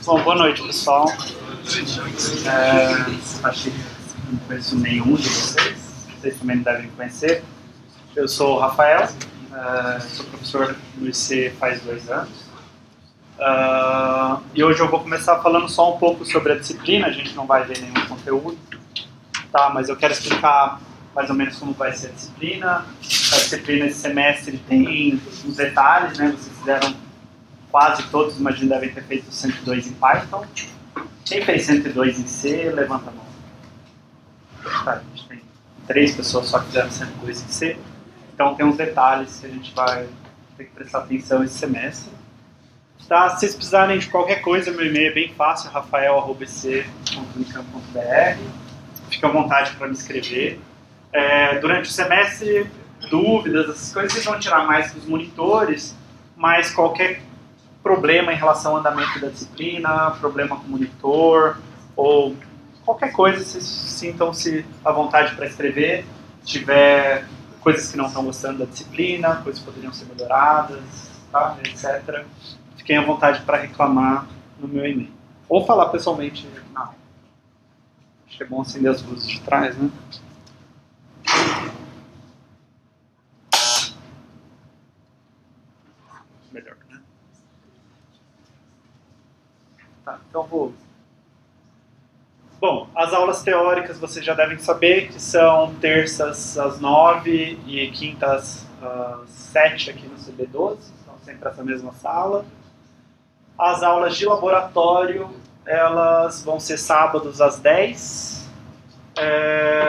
Bom, boa noite, pessoal. Acho que não conheço nenhum de vocês também não devem conhecer. Eu sou o Rafael, sou professor no IC faz 2 anos. E hoje eu vou começar falando só um pouco sobre a disciplina, a gente não vai ver nenhum conteúdo, tá? Mas eu quero explicar mais ou menos como vai ser a disciplina. A disciplina esse semestre tem uns detalhes, né? Vocês fizeram quase todos, imagino, devem ter feito 102 em Python. Quem fez 102 em C, levanta a mão. Tá, a gente tem 3 pessoas só que fizeram 102 em C. Então tem uns detalhes que a gente vai ter que prestar atenção esse semestre. Tá? Se vocês precisarem de qualquer coisa, meu e-mail é bem fácil, rafael@c.unicamp.br. Fica à vontade para me escrever. Durante o semestre, dúvidas, essas coisas, vocês vão tirar mais dos monitores, mas qualquer problema em relação ao andamento da disciplina, problema com o monitor, ou qualquer coisa, vocês sintam-se à vontade para escrever. Se tiver coisas que não estão gostando da disciplina, coisas que poderiam ser melhoradas, tá? etc. Fiquem à vontade para reclamar no meu e-mail. Ou falar pessoalmente na aula. Acho que é bom acender as luzes de trás, né? Melhor, né? Tá, então vou... Bom, as aulas teóricas vocês já devem saber que são terças às 9 e quintas às 7 aqui no CB12, então sempre essa mesma sala. As aulas de laboratório, elas vão ser sábados às 10,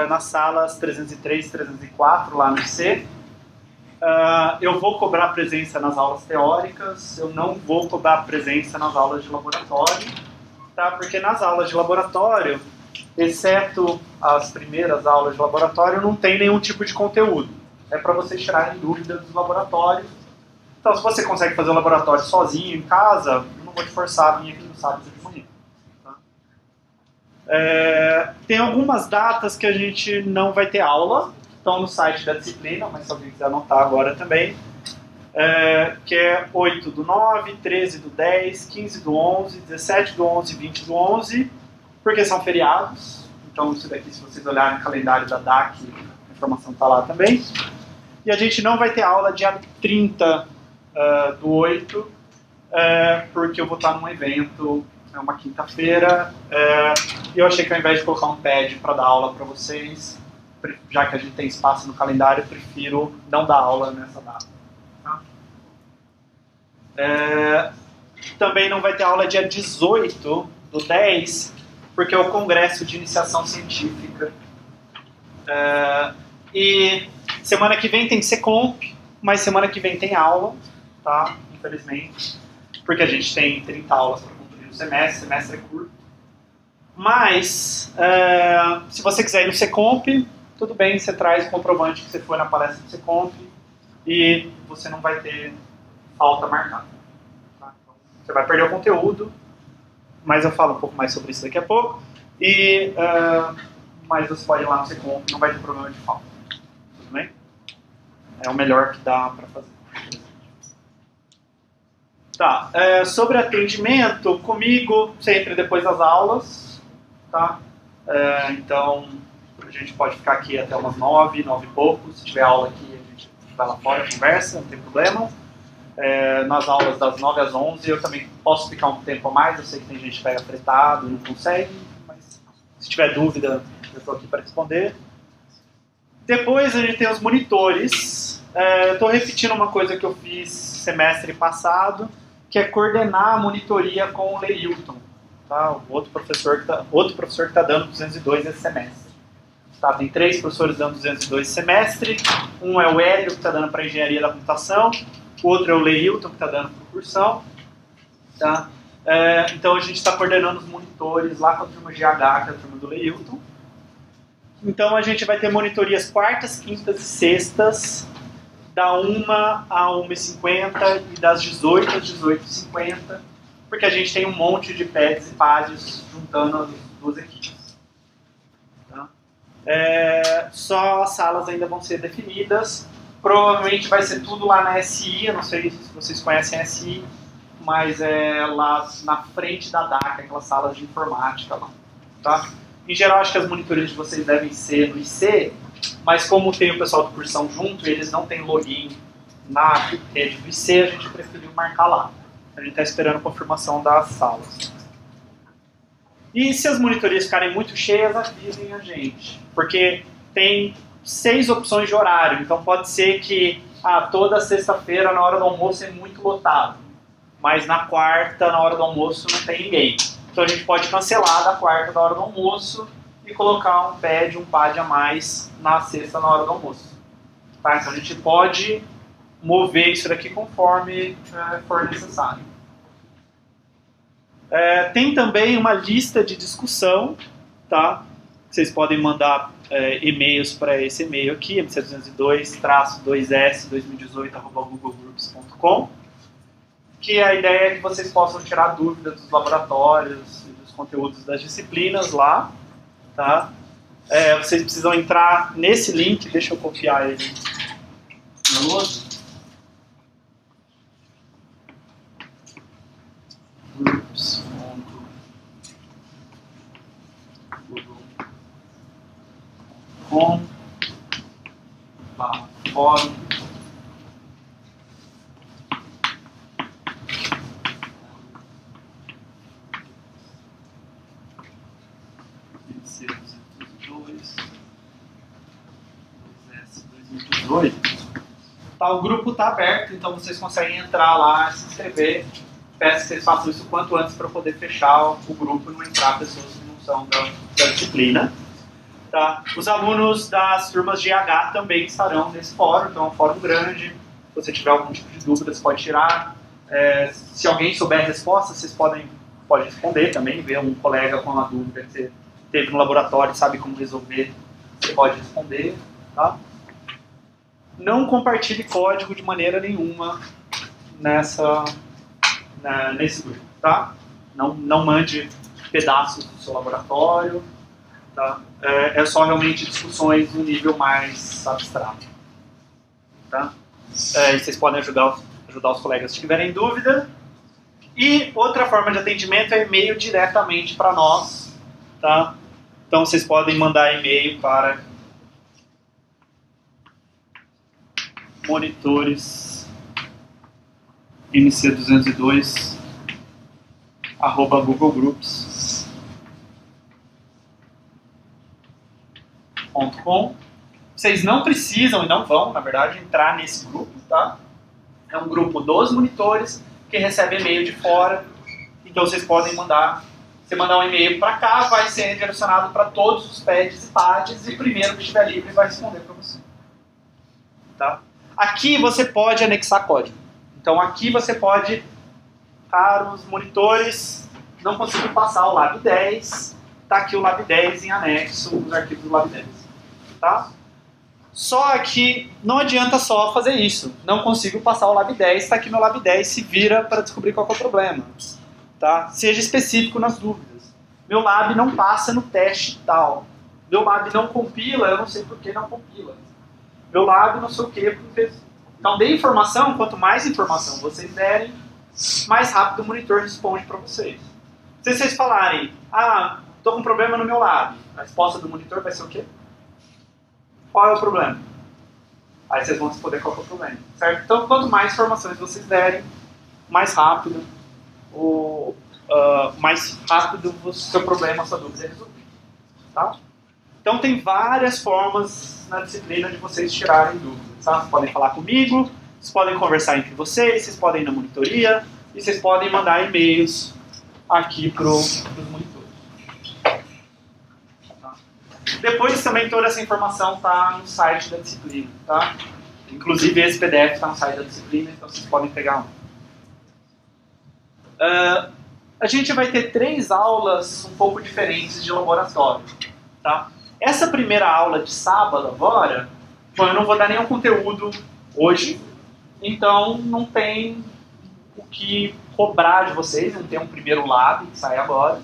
nas salas 303 e 304 lá no IC. Eu vou cobrar presença nas aulas teóricas, eu não vou cobrar presença nas aulas de laboratório, tá? Porque nas aulas de laboratório, exceto as primeiras aulas de laboratório, não tem nenhum tipo de conteúdo. É para vocês tirarem dúvidas dos laboratórios. Então, se você consegue fazer o laboratório sozinho em casa, eu não vou te forçar a vir aqui no sábado de manhã. Tá? Tem algumas datas que a gente não vai ter aula, estão no site da disciplina, mas se alguém quiser anotar agora também, que é 8/9, 13/10, 15/11, 17/11, 20/11, porque são feriados. Então isso daqui, se vocês olharem no calendário da DAC, a informação está lá também. E a gente não vai ter aula dia 30/8, porque eu vou estar num evento, é uma quinta-feira, e eu achei que ao invés de colocar um pad para dar aula para vocês, já que a gente tem espaço no calendário, eu prefiro não dar aula nessa data. Tá? Também não vai ter aula dia 18/10, porque é o congresso de iniciação científica. E semana que vem tem Secomp, mas semana que vem tem aula, tá? Infelizmente, porque a gente tem 30 aulas para cumprir no semestre, o semestre é curto. Mas, se você quiser ir no Secomp, tudo bem, você traz o comprovante que você foi na palestra do Secomp e você não vai ter falta marcada. Tá? Então, você vai perder o conteúdo, mas eu falo um pouco mais sobre isso daqui a pouco. Mas você pode ir lá no Secomp, não vai ter problema de falta. Tudo bem? É o melhor que dá para fazer. Tá, sobre atendimento, comigo sempre depois das aulas, tá? Então, a gente pode ficar aqui até umas 9 e pouco. Se tiver aula aqui, a gente vai lá fora, conversa, não tem problema. Nas aulas das 9 às 11, eu também posso ficar um tempo a mais. Eu sei que tem gente que pega fretado e não consegue, mas se tiver dúvida, eu estou aqui para responder. Depois a gente tem os monitores. Eu estou repetindo uma coisa que eu fiz semestre passado, que é coordenar a monitoria com o Leilton, tá? Outro professor que está dando 202 esse semestre. Tá? Tem 3 professores dando 202 esse semestre. Um é o Hélio, que está dando para Engenharia da Computação. O outro é o Leilton, que está dando para Cursão. Tá? Então a gente está coordenando os monitores lá com a turma GH, que é a turma do Leilton. Então a gente vai ter monitorias quartas, quintas e sextas, da 1 a 1h50 e das 18 às 18h50, porque a gente tem um monte de pads e pads juntando as duas equipes. Tá? Só as salas ainda vão ser definidas. Provavelmente vai ser tudo lá na SI, eu não sei se vocês conhecem a SI, mas é lá na frente da DACA, aquelas salas de informática lá. Tá? Em geral, acho que as monitorias de vocês devem ser no IC, mas como tem o pessoal do cursão junto, eles não têm login na rede do IC, a gente preferiu marcar lá. A gente está esperando a confirmação das salas. E se as monitorias ficarem muito cheias, avisem a gente. Porque tem 6 opções de horário, então pode ser que toda sexta-feira, na hora do almoço, é muito lotado. Mas na quarta, na hora do almoço, não tem ninguém. Então a gente pode cancelar da quarta, na hora do almoço, e colocar um pad a mais na sexta, na hora do almoço. Tá? Então a gente pode mover isso daqui conforme for necessário. Tem também uma lista de discussão, tá? Vocês podem mandar e-mails para esse e-mail aqui, mc202-2s2018@googlegroups.com, que a ideia é que vocês possam tirar dúvidas dos laboratórios e dos conteúdos das disciplinas lá, tá? Vocês precisam entrar nesse link, deixa eu copiar ele na lousa. Fórum. Tá, o grupo está aberto, então vocês conseguem entrar lá, se inscrever. Peço que vocês façam isso o quanto antes para poder fechar o grupo e não entrar pessoas que não são da disciplina. Tá? Os alunos das turmas de IH também estarão nesse fórum, então é um fórum grande. Se você tiver algum tipo de dúvida, você pode tirar. Se alguém souber a resposta, vocês podem responder também, ver um colega com uma dúvida que você teve no laboratório e sabe como resolver, você pode responder. Tá? Não compartilhe código de maneira nenhuma nesse grupo. Tá? Não mande pedaços do seu laboratório. Tá? É só realmente discussões no nível mais abstrato. Tá? E vocês podem ajudar os colegas se tiverem dúvida. E outra forma de atendimento é e-mail diretamente para nós. Tá? Então vocês podem mandar e-mail para monitores mc202@googlegroups.com. Vocês não precisam e não vão, na verdade, entrar nesse grupo, tá? É um grupo dos monitores que recebe e-mail de fora. Então vocês podem mandar. Você mandar um e-mail para cá, vai ser direcionado para todos os pads e pads e o primeiro que estiver livre vai responder para você. Tá? Aqui você pode anexar código. Então aqui você pode, caros monitores, não consigo passar o Lab 10, está aqui o Lab 10 em anexo, os arquivos do Lab 10. Tá? Só que não adianta só fazer isso. Não consigo passar o Lab 10, está aqui no Lab 10, se vira para descobrir qual é o problema. Tá? Seja específico nas dúvidas. Meu Lab não passa no teste tal. Meu Lab não compila, eu não sei por que não compila. Meu Lab não sei o que. Então dê informação, quanto mais informação vocês derem, mais rápido o monitor responde para vocês. Se vocês falarem, estou com um problema no meu Lab, a resposta do monitor vai ser o quê? Qual é o problema? Aí vocês vão responder qual é o problema. Certo? Então, quanto mais informações vocês derem, mais rápido o seu problema, a sua dúvida é resolvida. Tá? Então, tem várias formas na disciplina de vocês tirarem dúvidas. Tá? Vocês podem falar comigo, vocês podem conversar entre vocês podem ir na monitoria e vocês podem mandar e-mails aqui para os monitores. Depois também toda essa informação está no site da disciplina, tá? Inclusive esse PDF está no site da disciplina, então vocês podem pegar um. A gente vai ter 3 aulas um pouco diferentes de laboratório, tá? Essa primeira aula de sábado agora, eu não vou dar nenhum conteúdo hoje, então não tem o que cobrar de vocês, não tem um primeiro lab que sai agora,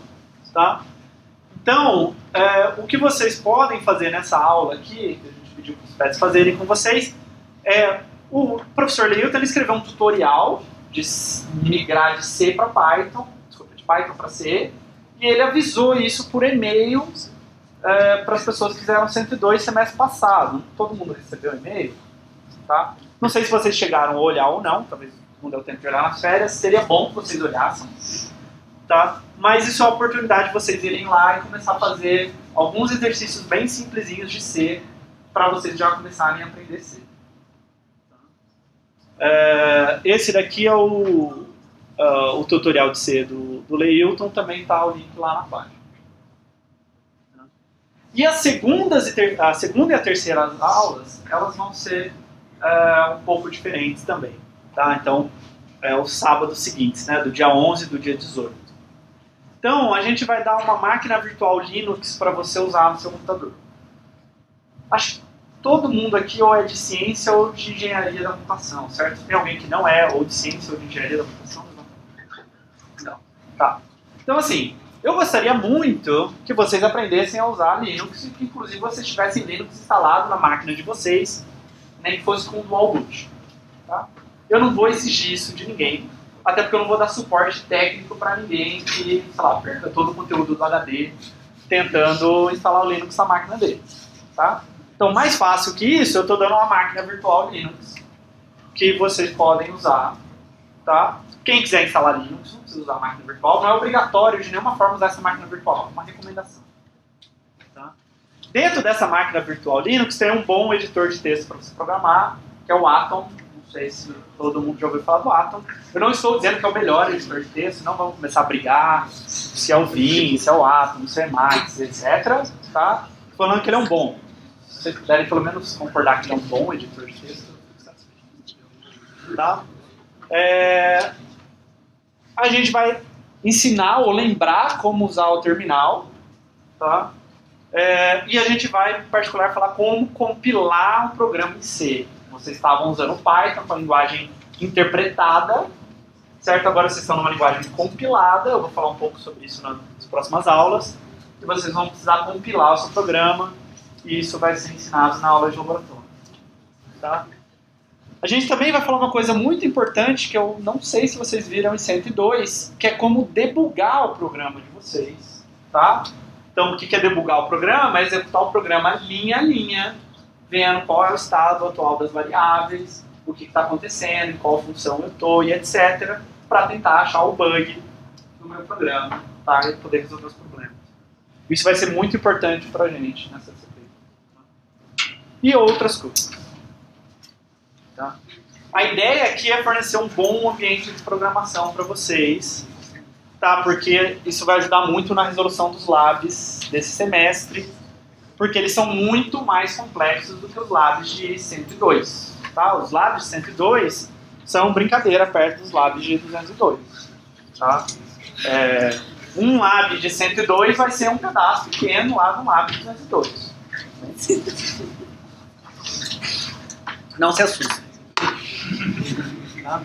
tá? Então, o que vocês podem fazer nessa aula aqui, que a gente pediu para os pets fazerem com vocês, o professor Leilton escreveu um tutorial, de migrar de C para Python, de Python para C, e ele avisou isso por e-mail para as pessoas que fizeram 102 semestre passado. Todo mundo recebeu e-mail, tá? Não sei se vocês chegaram a olhar ou não, talvez não deu tempo de olhar nas férias, seria bom que vocês olhassem, tá? Mas isso é uma oportunidade de vocês irem lá e começar a fazer alguns exercícios bem simplesinhos de C para vocês já começarem a aprender C. Esse daqui é o tutorial de C do Leilton, também está o link lá na página. E a segunda e a terceira aulas, elas vão ser um pouco diferentes também. Tá? Então, os sábados seguintes, né, do dia 11 e do dia 18. Então, a gente vai dar uma máquina virtual Linux para você usar no seu computador. Acho que todo mundo aqui ou é de ciência ou de engenharia da computação, certo? Tem alguém que não é ou de ciência ou de engenharia da computação? Não. Tá. Então, assim, eu gostaria muito que vocês aprendessem a usar Linux e que, inclusive, vocês tivessem Linux instalado na máquina de vocês, nem que fosse com o dual boot. Tá? Eu não vou exigir isso de ninguém, até porque eu não vou dar suporte técnico para ninguém que, sei lá, perca todo o conteúdo do HD tentando instalar o Linux na máquina dele. Tá? Então, mais fácil que isso, eu estou dando uma máquina virtual Linux que vocês podem usar. Tá? Quem quiser instalar Linux, não precisa usar a máquina virtual, não é obrigatório de nenhuma forma usar essa máquina virtual, é uma recomendação. Tá? Dentro dessa máquina virtual Linux tem um bom editor de texto para você programar, que é o Atom. Não sei se todo mundo já ouviu falar do Atom. Eu não estou dizendo que é o melhor editor de texto, não vamos começar a brigar se é o Vim, se é o Atom, se é o Emacs, etc. Tá? Falando que ele é um bom. Se vocês puderem pelo menos concordar que ele é um bom editor de texto. Tá? A gente vai ensinar ou lembrar como usar o terminal. Tá? E a gente vai, em particular, falar como compilar um programa em C. Vocês estavam usando o Python com a linguagem interpretada, certo? Agora vocês estão numa linguagem compilada, eu vou falar um pouco sobre isso nas próximas aulas, e vocês vão precisar compilar o seu programa, e isso vai ser ensinado na aula de laboratório. Tá? A gente também vai falar uma coisa muito importante, que eu não sei se vocês viram em 102, que é como debugar o programa de vocês. Tá? Então, o que é debugar o programa? É executar o programa linha a linha, vendo qual é o estado atual das variáveis, o que está acontecendo, em qual função eu estou e etc. para tentar achar o bug do meu programa, tá? E poder resolver os problemas. Isso vai ser muito importante para a gente nessa disciplina. E outras coisas. Tá? A ideia aqui é fornecer um bom ambiente de programação para vocês, tá? Porque isso vai ajudar muito na resolução dos labs desse semestre, porque eles são muito mais complexos do que os labs de 102. Tá? Os labs de 102 são brincadeira perto dos labs de 202. Tá? Um lab de 102 vai ser um pedaço pequeno lá no lab de 202. Não se assustem. Tá?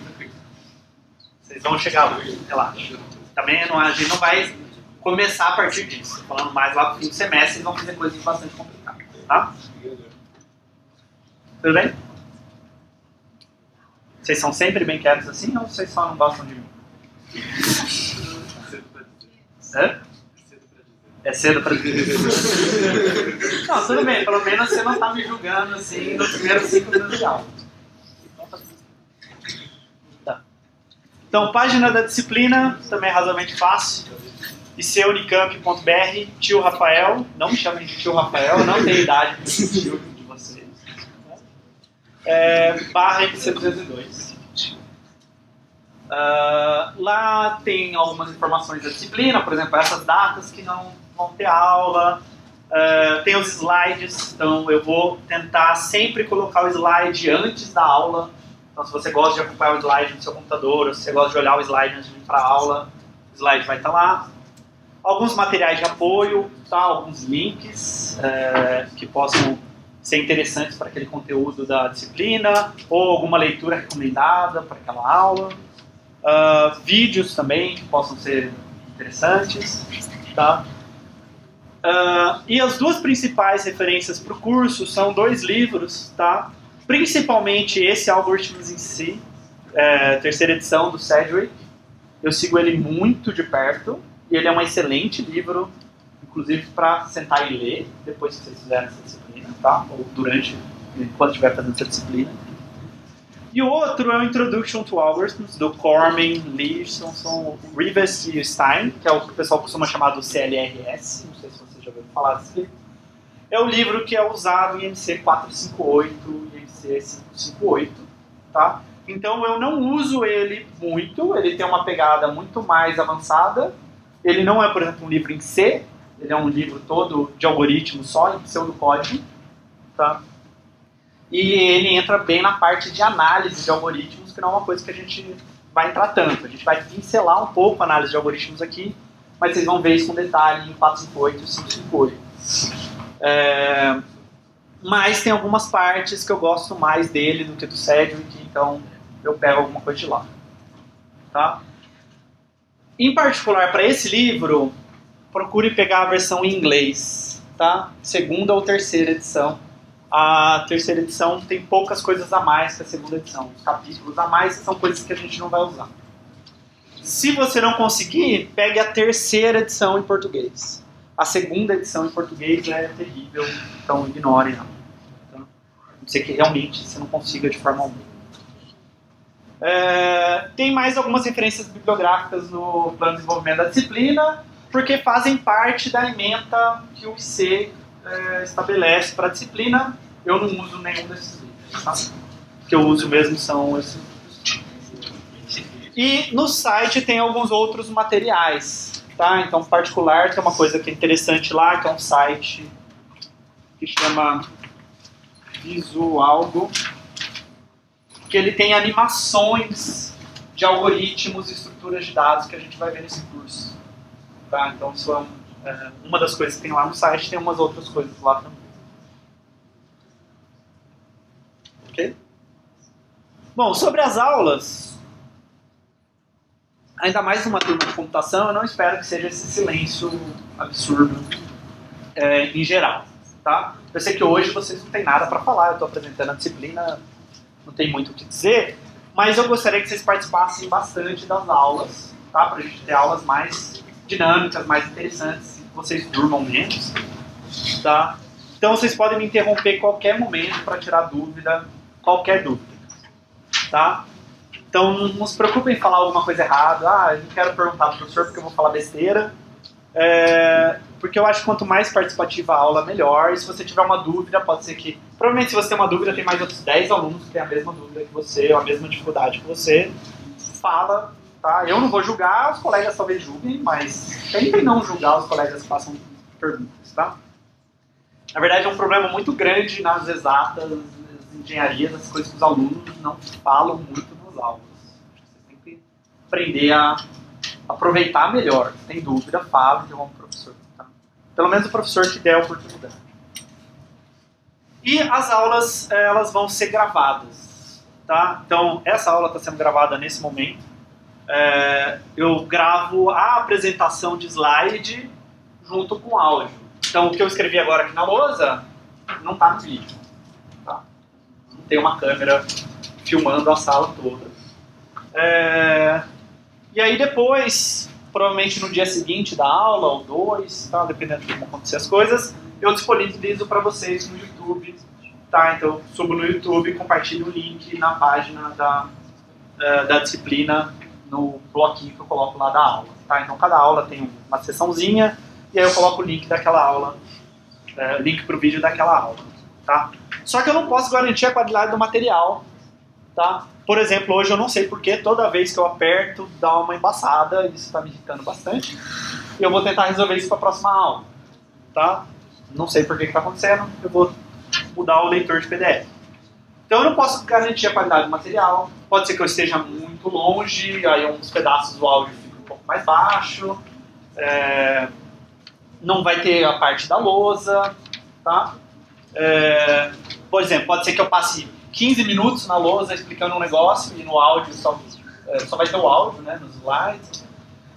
Vocês vão chegar lá, relaxa. Também a gente não vai começar a partir disso. Falando mais lá pro fim do semestre, eles vão fazer coisas bastante complicadas. Tá? Tudo bem? Vocês são sempre bem quietos assim ou vocês só não gostam de mim? É cedo pra dizer. Não, tudo bem. Pelo menos você não tá me julgando assim nos primeiros 5 minutos de aula. Tá. Então, página da disciplina, também é razoavelmente fácil. iceunicamp.br, tio Rafael, não me chamem de tio Rafael, não tenho idade para ser tio de vocês. Barra MC202. Lá tem algumas informações da disciplina, por exemplo, essas datas que não vão ter aula. Tem os slides, então eu vou tentar sempre colocar o slide antes da aula. Então, se você gosta de acompanhar o slide no seu computador, ou se você gosta de olhar o slide antes de ir para a aula, o slide vai estar lá. Alguns materiais de apoio, tá? Alguns links que possam ser interessantes para aquele conteúdo da disciplina, ou alguma leitura recomendada para aquela aula. Vídeos também que possam ser interessantes. Tá? E as duas principais referências para o curso são 2 livros, tá? Principalmente esse Algorithms em C, terceira edição do Sedgwick. Eu sigo ele muito de perto e ele é um excelente livro, inclusive para sentar e ler depois que vocês fizerem essa disciplina, tá? Ou enquanto estiver fazendo essa disciplina. E o outro é o Introduction to Algorithms, do Corman, Learson, Rivest e Stein, que é o que o pessoal costuma chamar do CLRS, não sei se vocês já ouviram falar desse livro. É o livro que é usado em MC 458 e MC 558, tá? Então eu não uso ele muito, ele tem uma pegada muito mais avançada. Ele não é, por exemplo, um livro em C, ele é um livro todo de algoritmos só, em pseudocódigo, tá? E ele entra bem na parte de análise de algoritmos, que não é uma coisa que a gente vai entrar tanto. A gente vai pincelar um pouco a análise de algoritmos aqui, mas vocês vão ver isso com detalhe em 458 e 558. Mas tem algumas partes que eu gosto mais dele do que do Sedgwick, então eu pego alguma coisa de lá. Tá? Em particular, para esse livro, procure pegar a versão em inglês, tá? Segunda ou terceira edição. A terceira edição tem poucas coisas a mais que a segunda edição. Os capítulos a mais são coisas que a gente não vai usar. Se você não conseguir, pegue a terceira edição em português. A segunda edição em português é terrível, então ignore ela. Tá? A não ser que realmente você não consiga de forma alguma. Tem mais algumas referências bibliográficas no plano de desenvolvimento da disciplina, porque fazem parte da ementa que o IC estabelece para a disciplina. Eu não uso nenhum desses livros, tá? O que eu uso mesmo são esses. E no site tem alguns outros materiais, tá? Então, em particular, tem uma coisa que é interessante lá, que é um site que chama Visualgo, que ele tem animações de algoritmos e estruturas de dados que a gente vai ver nesse curso. Tá? Então, isso é uma das coisas que tem lá no site, tem umas outras coisas lá também. Ok? Bom, sobre as aulas, ainda mais numa turma de computação, eu não espero que seja esse silêncio absurdo em geral. Tá? Eu sei que hoje vocês não têm nada para falar, eu estou apresentando a disciplina, não tem muito o que dizer, mas eu gostaria que vocês participassem bastante das aulas, tá? Para a gente ter aulas mais dinâmicas, mais interessantes, que vocês durmam menos. Tá? Então vocês podem me interromper em qualquer momento para tirar dúvida, qualquer dúvida. Tá? Então não se preocupem em falar alguma coisa errada. Eu não quero perguntar para o professor porque eu vou falar besteira. Porque eu acho que quanto mais participativa a aula, melhor. E se você tiver uma dúvida, pode ser que... Provavelmente se você tem uma dúvida, tem mais outros 10 alunos que têm a mesma dúvida que você, ou a mesma dificuldade que você. Fala, tá? Eu não vou julgar, os colegas talvez julguem, mas tentem não julgar os colegas que façam perguntas, tá? Na verdade é um problema muito grande nas exatas, nas engenharias, as coisas que os alunos não falam muito nas aulas. Você tem que aprender a aproveitar melhor. Se tem dúvida, fala de um professor. Tá? Pelo menos o professor que der a oportunidade. E as aulas, elas vão ser gravadas. Tá? Então, essa aula está sendo gravada nesse momento. Eu gravo a apresentação de slide junto com o áudio. Então, o que eu escrevi agora aqui na lousa não está no vídeo. Tá? Não tem uma câmera filmando a sala toda. E aí depois, provavelmente no dia seguinte da aula, ou dois, tá? Dependendo de como acontecer as coisas, eu disponibilizo para vocês no YouTube. Tá? Então, eu subo no YouTube e compartilho o link na página da disciplina, no bloquinho que eu coloco lá da aula. Tá? Então, cada aula tem uma sessãozinha, e aí eu coloco o link daquela aula, link para o vídeo daquela aula. Tá? Só que eu não posso garantir a qualidade do material. Tá? Por exemplo, hoje eu não sei porque toda vez que eu aperto dá uma embaçada, isso está me irritando bastante, e eu vou tentar resolver isso para a próxima aula. Tá? Não sei por que está acontecendo, eu vou mudar o leitor de PDF. Então eu não posso garantir a qualidade do material, pode ser que eu esteja muito longe, aí uns pedaços do áudio ficam um pouco mais baixo, não vai ter a parte da lousa, tá? Por exemplo, pode ser que eu passe 15 minutos na lousa explicando um negócio e no áudio só vai ter o áudio, né, nos slides.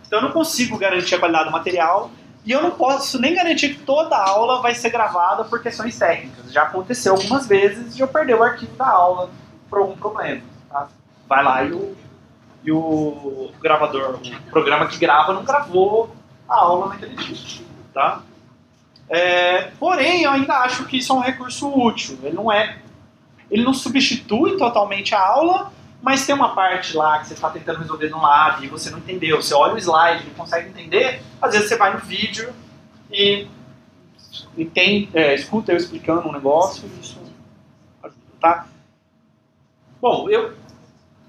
Então eu não consigo garantir a qualidade do material e eu não posso nem garantir que toda a aula vai ser gravada por questões técnicas. Já aconteceu algumas vezes de eu perder o arquivo da aula por algum problema. Tá? vai lá e o gravador, o programa que grava não gravou a aula naquele dia, tá? Porém, eu ainda acho que isso é um recurso útil. Ele não substitui totalmente a aula, mas tem uma parte lá que você está tentando resolver no lab e você não entendeu. Você olha o slide e não consegue entender, às vezes você vai no vídeo e escuta eu explicando um negócio e isso ajuda, tá? Bom, eu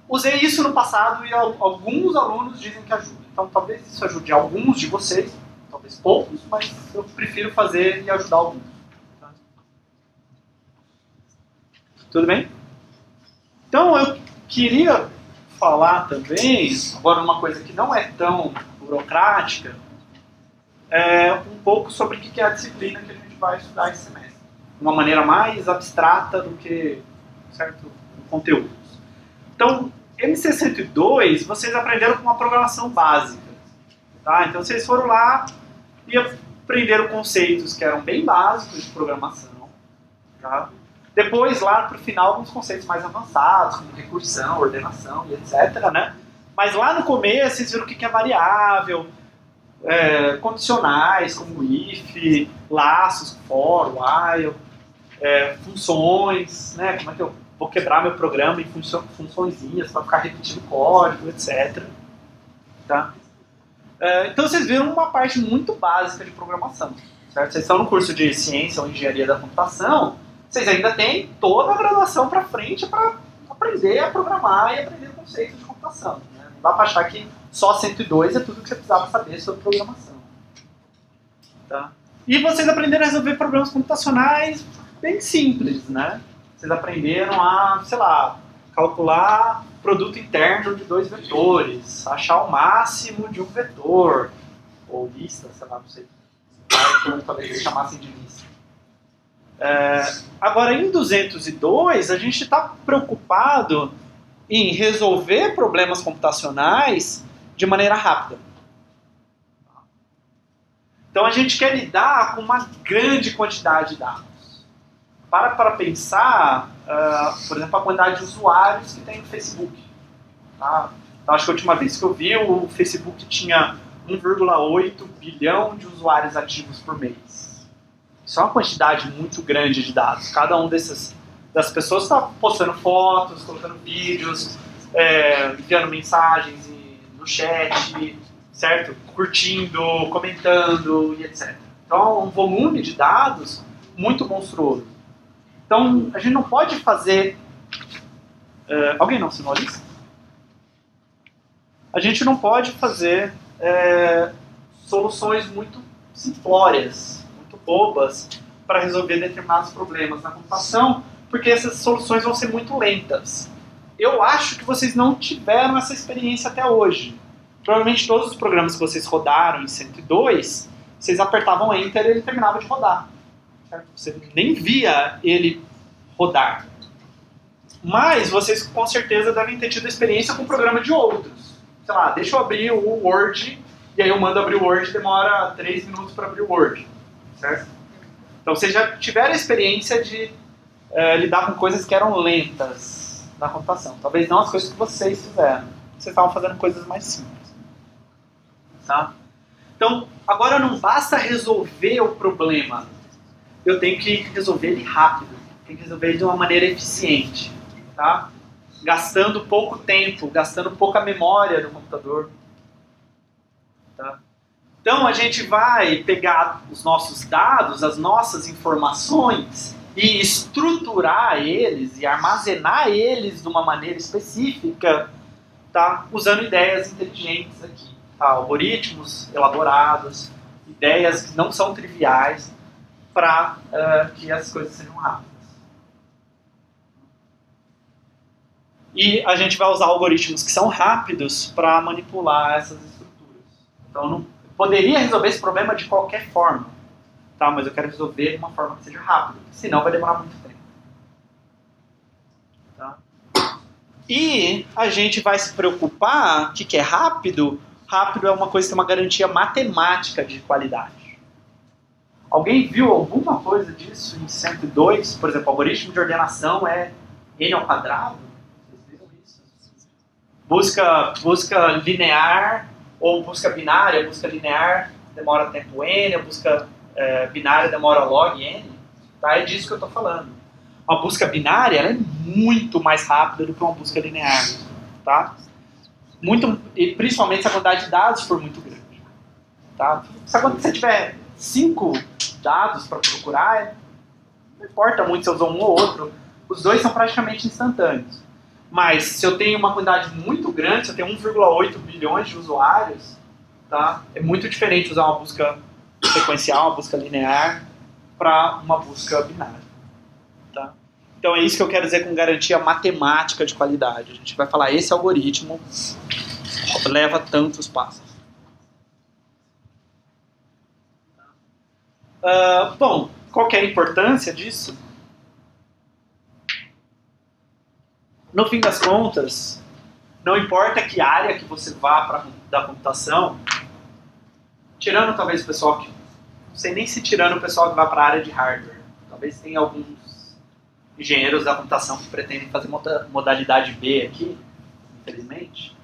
usei isso no passado e alguns alunos dizem que ajuda. Então talvez isso ajude alguns de vocês, talvez poucos, mas eu prefiro fazer e ajudar alguns. Tá? Tudo bem? Então eu queria falar também, agora uma coisa que não é tão burocrática, um pouco sobre o que é a disciplina que a gente vai estudar esse semestre. De uma maneira mais abstrata do que certo conteúdos. Então, MC102, vocês aprenderam com uma programação básica. Tá? Então, vocês foram lá e aprenderam conceitos que eram bem básicos de programação. Tá? Depois, lá para o final, alguns conceitos mais avançados, como recursão, ordenação e etc. Né? Mas lá no começo, vocês viram o que é variável, condicionais, como if, laços, for, while, funções, né? Como é que eu vou quebrar meu programa em funçõezinhas para ficar repetindo código, etc. Tá? Então vocês viram uma parte muito básica de programação. Certo? Vocês estão no curso de ciência ou engenharia da computação, vocês ainda têm toda a graduação para frente para aprender a programar e aprender conceitos de computação. Né? Não dá para achar que só 102 é tudo que você precisava saber sobre programação. Tá? E vocês aprenderam a resolver problemas computacionais bem simples, né? Vocês aprenderam a, sei lá, calcular produto interno de 2 vetores, achar o máximo de um vetor, ou lista, sei lá, não sei. Talvez eles chamassem de lista. Agora, em 202, a gente está preocupado em resolver problemas computacionais de maneira rápida. Então, a gente quer lidar com uma grande quantidade de dados. Para pensar, por exemplo, a quantidade de usuários que tem no Facebook. Tá? Então, acho que a última vez que eu vi, o Facebook tinha 1,8 bilhão de usuários ativos por mês. Isso é uma quantidade muito grande de dados. Cada um das pessoas está postando fotos, colocando vídeos, enviando mensagens no chat, certo? Curtindo, comentando e etc. Então, é um volume de dados muito monstruoso. Então, a gente não pode fazer... alguém não assinou a lista? A gente não pode fazer soluções muito simplórias, muito bobas, para resolver determinados problemas na computação, porque essas soluções vão ser muito lentas. Eu acho que vocês não tiveram essa experiência até hoje. Provavelmente todos os programas que vocês rodaram em 102, vocês apertavam Enter e ele terminava de rodar. Você nem via ele rodar. Mas vocês com certeza devem ter tido experiência com o programa de outros. Sei lá, deixa eu abrir o Word, e aí eu mando abrir o Word, demora 3 minutos para abrir o Word. Certo? Então vocês já tiveram a experiência de lidar com coisas que eram lentas na computação. Talvez não as coisas que vocês fizeram. Vocês estavam fazendo coisas mais simples. Tá? Então, agora não basta resolver o problema. Eu tenho que resolver ele rápido. Tenho que resolver ele de uma maneira eficiente. Tá? Gastando pouco tempo, gastando pouca memória no computador. Tá? Então a gente vai pegar os nossos dados, as nossas informações e estruturar eles e armazenar eles de uma maneira específica, tá? Usando ideias inteligentes aqui. Tá? Algoritmos elaborados, ideias que não são triviais para que as coisas sejam rápidas. E a gente vai usar algoritmos que são rápidos para manipular essas estruturas. Então, não poderia resolver esse problema de qualquer forma, tá? Mas eu quero resolver de uma forma que seja rápida, senão vai demorar muito tempo. Tá? E a gente vai se preocupar que é rápido. Rápido é uma coisa que tem uma garantia matemática de qualidade. Alguém viu alguma coisa disso em 102? Por exemplo, o algoritmo de ordenação é n ao quadrado? Vocês viram isso? Busca linear ou busca binária. Busca linear demora tempo n, a busca binária demora log n. Tá? É disso que eu estou falando. Uma busca binária ela é muito mais rápida do que uma busca linear. Tá? E principalmente se a quantidade de dados for muito grande. Tá? Se você tiver 5 dados para procurar, não importa muito se eu usou um ou outro, os dois são praticamente instantâneos. Mas se eu tenho uma quantidade muito grande, se eu tenho 1,8 bilhões de usuários, tá? É muito diferente usar uma busca sequencial, uma busca linear, para uma busca binária. Tá? Então é isso que eu quero dizer com garantia matemática de qualidade. A gente vai falar, esse algoritmo leva tantos passos. Bom, qual que é a importância disso? No fim das contas, não importa que área que você vá da computação, tirando talvez o pessoal que... Não sei nem se tirando o pessoal que vai para a área de hardware. Talvez tenha alguns engenheiros da computação que pretendem fazer modalidade B aqui, infelizmente.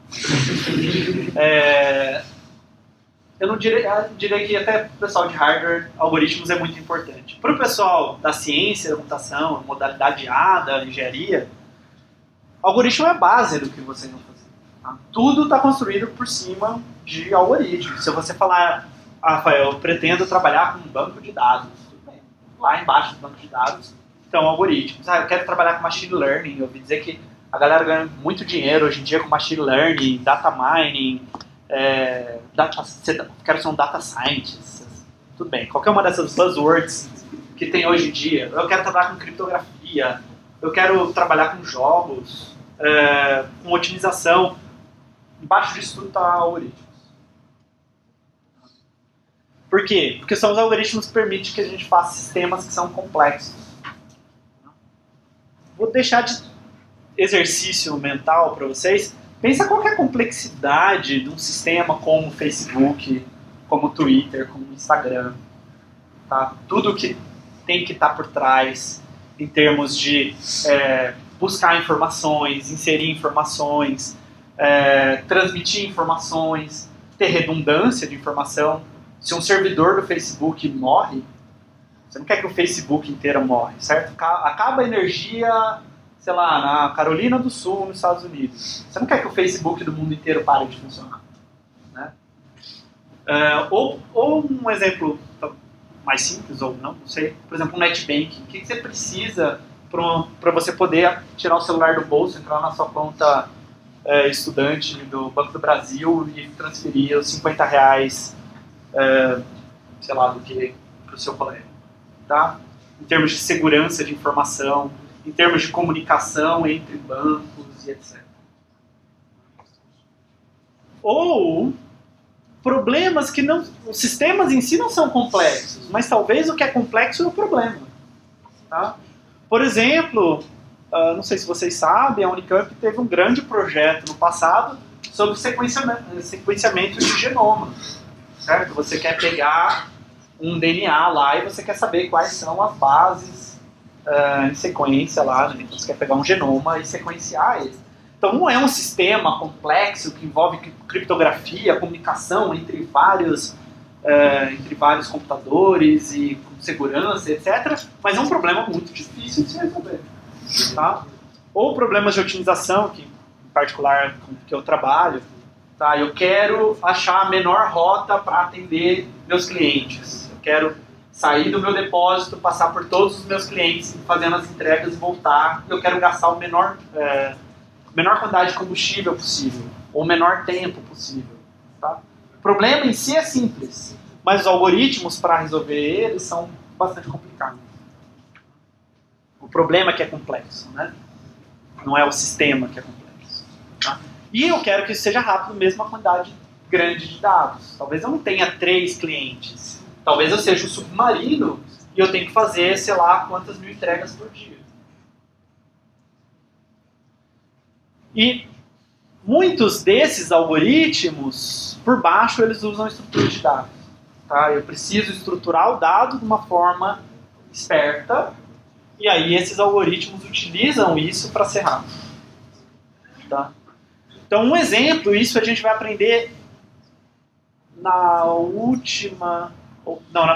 Eu não diria que até o pessoal de hardware, algoritmos é muito importante. Para o pessoal da ciência, da computação, modalidade A, da engenharia, algoritmo é a base do que vocês vão fazer. Tá? Tudo está construído por cima de algoritmos. Se você falar, Rafael, eu pretendo trabalhar com um banco de dados, tudo bem. Lá embaixo do banco de dados estão algoritmos. Eu quero trabalhar com machine learning. Eu ouvi dizer que a galera ganha muito dinheiro hoje em dia com machine learning, data mining, quero ser um data scientist. Tudo bem, qualquer uma dessas buzzwords que tem hoje em dia. Eu quero trabalhar com criptografia, eu quero trabalhar com jogos, com otimização. Embaixo disso tudo está algoritmos. Por quê? Porque são os algoritmos que permitem que a gente faça sistemas que são complexos. Vou deixar de exercício mental para vocês. Pensa qual que é a complexidade de um sistema como o Facebook, como o Twitter, como o Instagram. Tá? Tudo que tem que estar por trás em termos de buscar informações, inserir informações, transmitir informações, ter redundância de informação. Se um servidor do Facebook morre, você não quer que o Facebook inteiro morre, certo? Acaba a energia, sei lá, na Carolina do Sul, nos Estados Unidos. Você não quer que o Facebook do mundo inteiro pare de funcionar. Né? Ou um exemplo mais simples, ou não sei, por exemplo, um NetBanking. O que você precisa para você poder tirar o celular do bolso, entrar na sua conta estudante do Banco do Brasil e transferir os R$50, sei lá, do que para o seu colega. Tá? Em termos de segurança de informação, em termos de comunicação entre bancos e etc. Ou problemas que não... Os sistemas em si não são complexos, mas talvez o que é complexo é o problema. Tá? Por exemplo, não sei se vocês sabem, a Unicamp teve um grande projeto no passado sobre sequenciamento de genoma. Certo? Você quer pegar um DNA lá e você quer saber quais são as bases em sequência lá, né? Então você quer pegar um genoma e sequenciar ele. Então não é um sistema complexo que envolve criptografia, comunicação entre vários computadores e com segurança, etc. Mas é um problema muito difícil de se resolver. Tá? Ou problemas de otimização, que em particular com que eu trabalho. Tá? Eu quero achar a menor rota para atender meus clientes. Eu quero sair do meu depósito, passar por todos os meus clientes, fazendo as entregas e voltar. Eu quero gastar a menor quantidade de combustível possível, ou o menor tempo possível. Tá? O problema em si é simples, mas os algoritmos para resolver eles são bastante complicados. O problema é que é complexo, né? Não é o sistema que é complexo. Tá? E eu quero que isso seja rápido mesmo a quantidade grande de dados. Talvez eu não tenha 3 clientes. Talvez eu seja um submarino e eu tenho que fazer, sei lá, quantas mil entregas por dia. E muitos desses algoritmos, por baixo, eles usam estrutura de dados. Tá? Eu preciso estruturar o dado de uma forma esperta e aí esses algoritmos utilizam isso para ser rápido. Tá? Então, um exemplo, isso a gente vai aprender na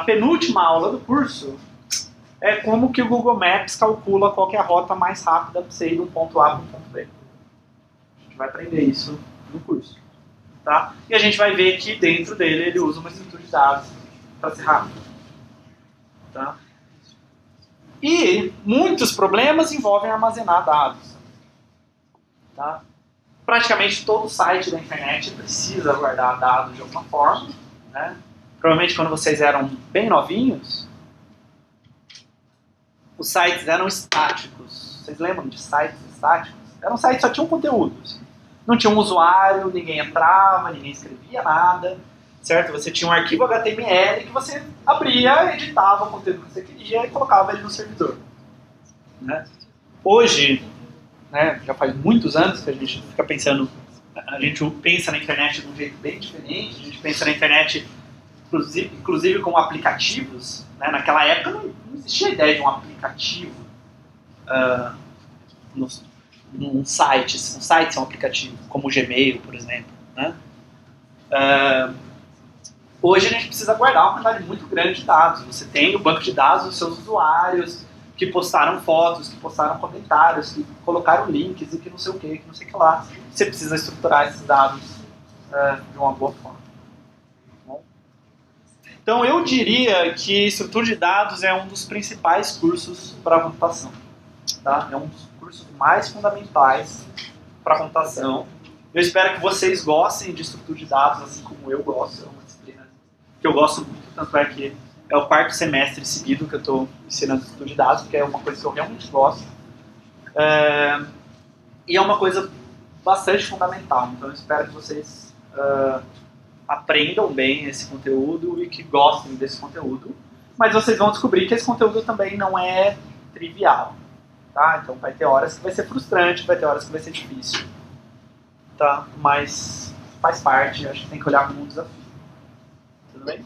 penúltima aula do curso, é como que o Google Maps calcula qual que é a rota mais rápida para você ir de um ponto A para um ponto B. A gente vai aprender isso no curso. Tá? E a gente vai ver que dentro dele ele usa uma estrutura de dados para ser rápido. Tá? E muitos problemas envolvem armazenar dados. Tá? Praticamente todo site da internet precisa guardar dados de alguma forma. Né? Provavelmente quando vocês eram bem novinhos, os sites eram estáticos. Vocês lembram de sites estáticos? Eram sites que só tinham conteúdo. Assim. Não tinha um usuário, ninguém entrava, ninguém escrevia nada. Certo? Você tinha um arquivo HTML que você abria, editava o conteúdo que você queria e colocava ele no servidor. Né? Hoje, né, já faz muitos anos que a gente fica pensando, a gente pensa na internet de um jeito bem diferente, a gente pensa na internet inclusive com aplicativos. Né? Naquela época não existia a ideia de um aplicativo num site. Um site é um aplicativo, como o Gmail, por exemplo. Né? Hoje a gente precisa guardar uma quantidade muito grande de dados. Você tem o banco de dados dos seus usuários, que postaram fotos, que postaram comentários, que colocaram links e que não sei o que não sei o que lá. Você precisa estruturar esses dados de uma boa forma. Bom? Então eu diria que estrutura de dados é um dos principais cursos para computação. Tá? É um dos cursos mais fundamentais para computação. Eu espero que vocês gostem de estrutura de dados, assim como eu gosto. É uma disciplina que eu gosto muito, tanto é que é o 4º semestre seguido que eu estou ensinando estrutura de dados, porque é uma coisa que eu realmente gosto. E é uma coisa bastante fundamental. Então eu espero que vocês aprendam bem esse conteúdo e que gostem desse conteúdo. Mas vocês vão descobrir que esse conteúdo também não é trivial. Tá? Então vai ter horas que vai ser frustrante, vai ter horas que vai ser difícil. Tá? Mas faz parte, acho que tem que olhar como um desafio. Tudo bem?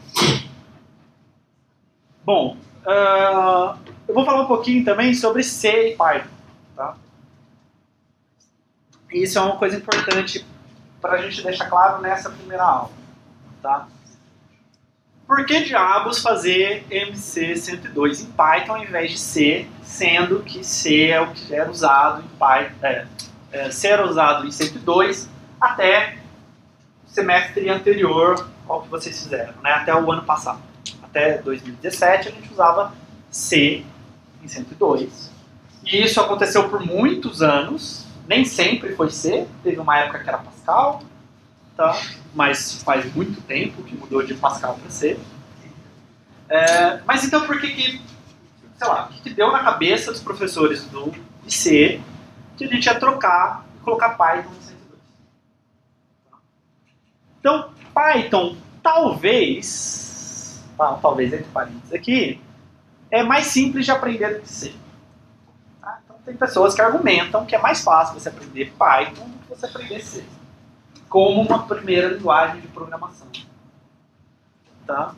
Bom, eu vou falar um pouquinho também sobre C e Python. Tá? Isso é uma coisa importante para a gente deixar claro nessa primeira aula. Tá? Por que diabos fazer MC102 em Python ao invés de C, sendo que C é o que era usado em Python, C era usado em 102 até o semestre anterior ao que vocês fizeram, né? Até o ano passado. Até 2017 a gente usava C em 102. E isso aconteceu por muitos anos, nem sempre foi C, teve uma época que era Pascal, tá? Mas faz muito tempo que mudou de Pascal para C. Mas então por que sei lá, o que deu na cabeça dos professores do IC que a gente ia trocar e colocar Python em 102? Então, Python talvez entre parênteses aqui, é mais simples de aprender do que C. Tá? Então tem pessoas que argumentam que é mais fácil você aprender Python do que você aprender C, como uma primeira linguagem de programação. Tá?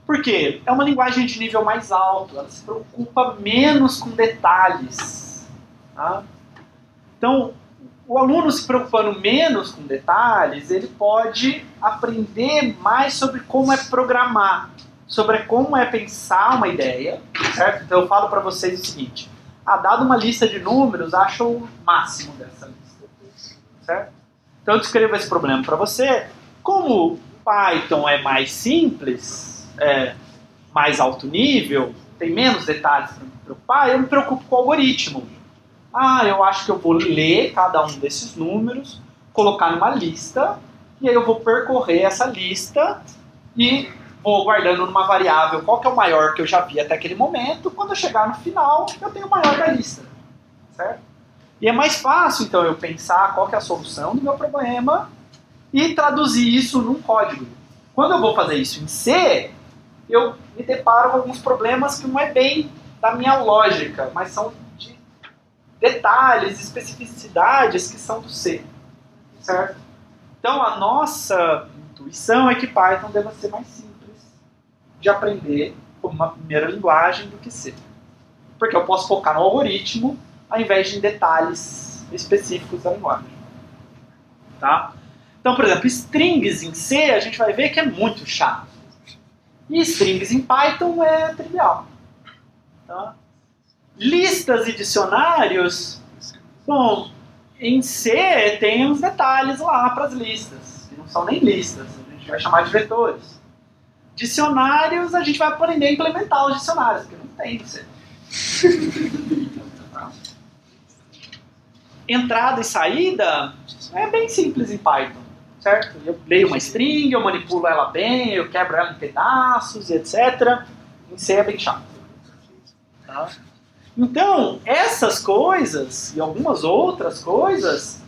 Por quê? É uma linguagem de nível mais alto, ela se preocupa menos com detalhes. Tá? Então, o aluno se preocupando menos com detalhes, ele pode aprender mais sobre como é programar, sobre como é pensar uma ideia, certo? Então eu falo para vocês o seguinte, dado uma lista de números, acha o máximo dessa lista, certo? Então eu descrevo esse problema para você. Como Python é mais simples, mais alto nível, tem menos detalhes para me preocupar, eu me preocupo com o algoritmo. Eu acho que eu vou ler cada um desses números, colocar numa lista, e aí eu vou percorrer essa lista e vou guardando numa variável qual que é o maior que eu já vi até aquele momento. Quando eu chegar no final, eu tenho o maior da lista. Certo? E é mais fácil, então, eu pensar qual que é a solução do meu problema e traduzir isso num código. Quando eu vou fazer isso em C, eu me deparo com alguns problemas que não é bem da minha lógica, mas são de detalhes, especificidades que são do C. Certo? Então, a nossa intuição é que Python deve ser mais simples de aprender como uma primeira linguagem do que C. Porque eu posso focar no algoritmo ao invés de em detalhes específicos da linguagem. Tá? Então, por exemplo, strings em C a gente vai ver que é muito chato. E strings em Python é trivial. Tá? Listas e dicionários, bom, em C tem uns detalhes lá para as listas. Não são nem listas, a gente vai chamar de vetores. Dicionários, a gente vai aprender a implementar os dicionários, porque não tem C. Entrada e saída é bem simples em Python, certo? Eu leio uma string, eu manipulo ela bem, eu quebro ela em pedaços, etc. Em C é bem chato. Tá? Então, essas coisas e algumas outras coisas,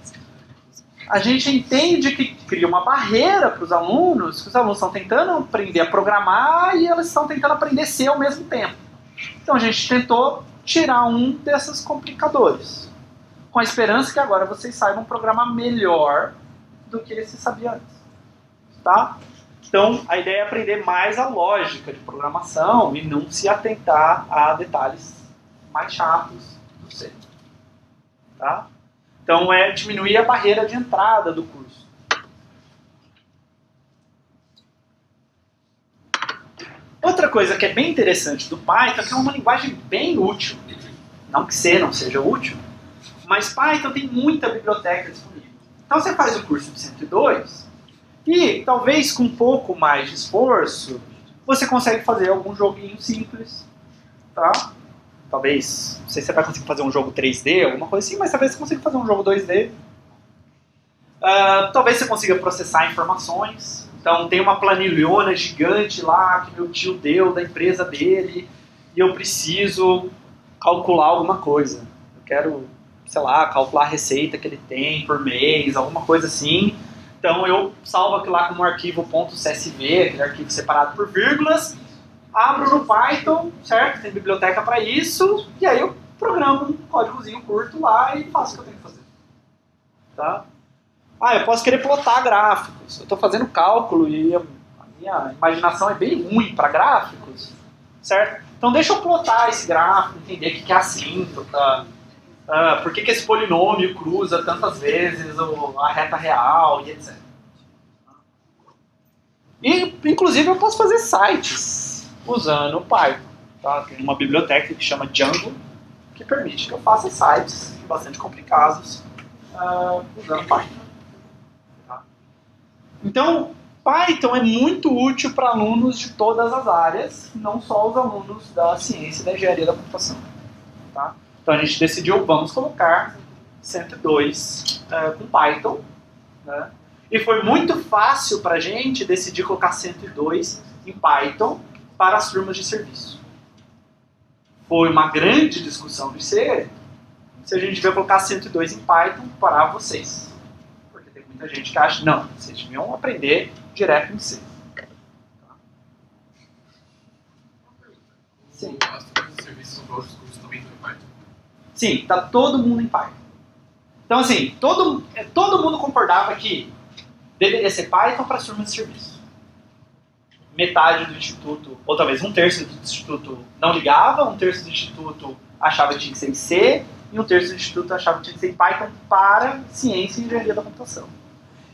a gente entende que cria uma barreira para os alunos, que os alunos estão tentando aprender a programar e eles estão tentando aprender C ao mesmo tempo. Então a gente tentou tirar um desses complicadores, com a esperança que agora vocês saibam programar melhor do que se sabia antes. Tá? Então a ideia é aprender mais a lógica de programação e não se atentar a detalhes mais chatos do C. Tá? Então é diminuir a barreira de entrada do curso. Outra coisa que é bem interessante do Python é que é uma linguagem bem útil. Não que C não seja útil, mas Python tem muita biblioteca disponível. Então você faz o curso de 102 e talvez com um pouco mais de esforço você consegue fazer algum joguinho simples. Tá? Talvez, não sei se você vai conseguir fazer um jogo 3D, alguma coisa assim, mas talvez você consiga fazer um jogo 2D. Talvez você consiga processar informações. Então tem uma planilhona gigante lá que meu tio deu da empresa dele e eu preciso calcular alguma coisa. Eu quero, sei lá, calcular a receita que ele tem por mês, alguma coisa assim. Então eu salvo aquilo lá como um arquivo .csv, aquele arquivo separado por vírgulas, abro no Python, certo? Tem biblioteca para isso, e aí eu programo um códigozinho curto lá e faço o que eu tenho que fazer. Tá? Eu posso querer plotar gráficos. Eu estou fazendo cálculo e a minha imaginação é bem ruim para gráficos, certo? Então deixa eu plotar esse gráfico, entender o que é assíntota, por que esse polinômio cruza tantas vezes a reta real e etc. E, inclusive, eu posso fazer sites usando o Python. Tá? Tem uma biblioteca que chama Django, que permite que eu faça sites bastante complicados usando Python. Tá? Então, Python é muito útil para alunos de todas as áreas, não só os alunos da ciência e da engenharia da computação. Tá? Então a gente decidiu, vamos colocar 102 com Python. Né? E foi muito fácil para a gente decidir colocar 102 em Python para as turmas de serviço. Foi uma grande discussão de se a gente devia colocar 102 em Python para vocês. Porque tem muita gente que acha, não, vocês deviam aprender direto em C. Tá? Sim. Sim, está todo mundo em Python. Então, assim, todo mundo concordava que deveria ser Python para as turmas de serviço. Metade do instituto, ou talvez um terço do instituto não ligava, um terço do instituto achava que tinha que ser em C, e um terço do instituto achava que tinha que ser em Python para ciência e engenharia da computação.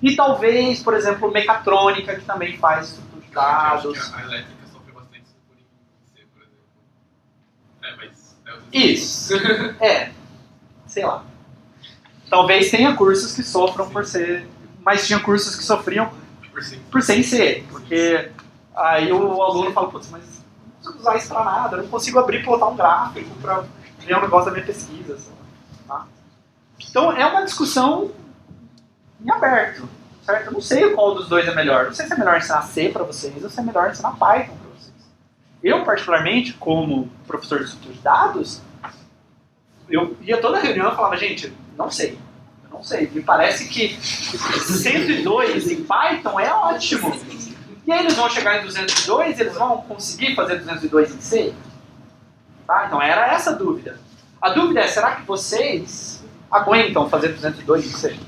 E talvez, por exemplo, mecatrônica, que também faz estrutura de dados. A elétrica sofre bastante por em C, por exemplo. Mas... Isso. Sei lá. Talvez tenha cursos que sofram por ser, mas tinha cursos que sofriam por ser em C, porque aí o aluno fala, putz, mas não consigo usar isso para nada, eu não consigo abrir e plotar um gráfico para ver um negócio da minha pesquisa. Tá? Então é uma discussão em aberto, certo? Eu não sei qual dos dois é melhor, não sei se é melhor ensinar C para vocês ou se é melhor ensinar Python para vocês. Eu, particularmente, como professor de estrutura de dados, eu ia toda reunião e falava, gente, não sei. Me parece que 102 em Python é ótimo. E aí eles vão chegar em 202, eles vão conseguir fazer 202 em C? Tá? Então era essa a dúvida. A dúvida é, será que vocês aguentam fazer 202 em C?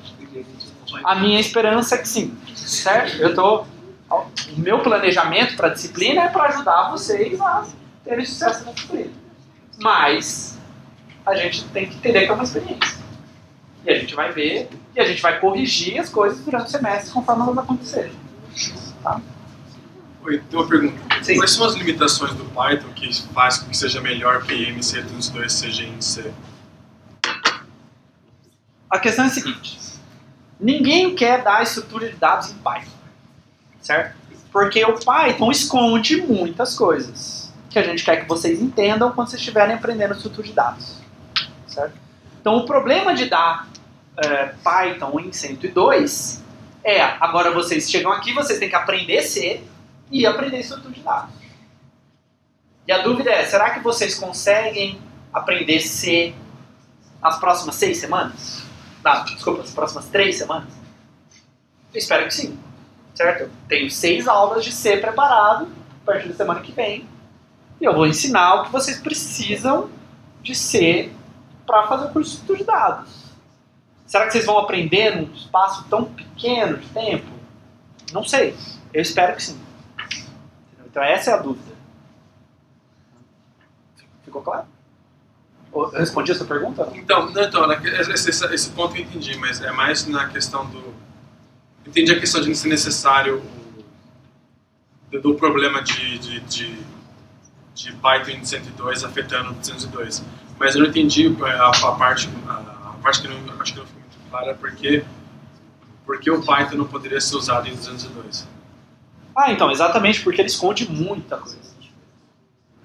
A minha esperança é que sim. Certo? O meu planejamento para a disciplina é para ajudar vocês a terem sucesso na disciplina. Mas a gente tem que entender que é uma experiência. E a gente vai ver, e a gente vai corrigir as coisas durante o semestre conforme elas acontecerem. Tá? Oi, tem uma pergunta. Sim. Quais são as limitações do Python que faz com que seja melhor que MC32 seja em C? A questão é a seguinte. Ninguém quer dar estrutura de dados em Python. Certo? Porque o Python esconde muitas coisas que a gente quer que vocês entendam quando vocês estiverem aprendendo estrutura de dados. Certo? Então o problema de dar Python em 102 agora vocês chegam aqui, vocês têm que aprender C e aprender estrutura de dados. E a dúvida é, será que vocês conseguem aprender C nas próximas 6 semanas? Desculpa, nas próximas 3 semanas? Eu espero que sim. Certo? Eu tenho 6 aulas de C preparado a partir da semana que vem. E eu vou ensinar o que vocês precisam de C para fazer o curso de estudo de dados. Será que vocês vão aprender num espaço tão pequeno de tempo? Não sei. Eu espero que sim. Então essa é a dúvida. Ficou claro? Eu respondi a sua pergunta? Então, esse ponto eu entendi, mas é mais na questão do... Entendi a questão de ser necessário do problema de Python em 102 afetando o 202. Mas eu não entendi a parte que acho que não ficou muito clara, porque o Python não poderia ser usado em 202. Então, exatamente porque ele esconde muita coisa.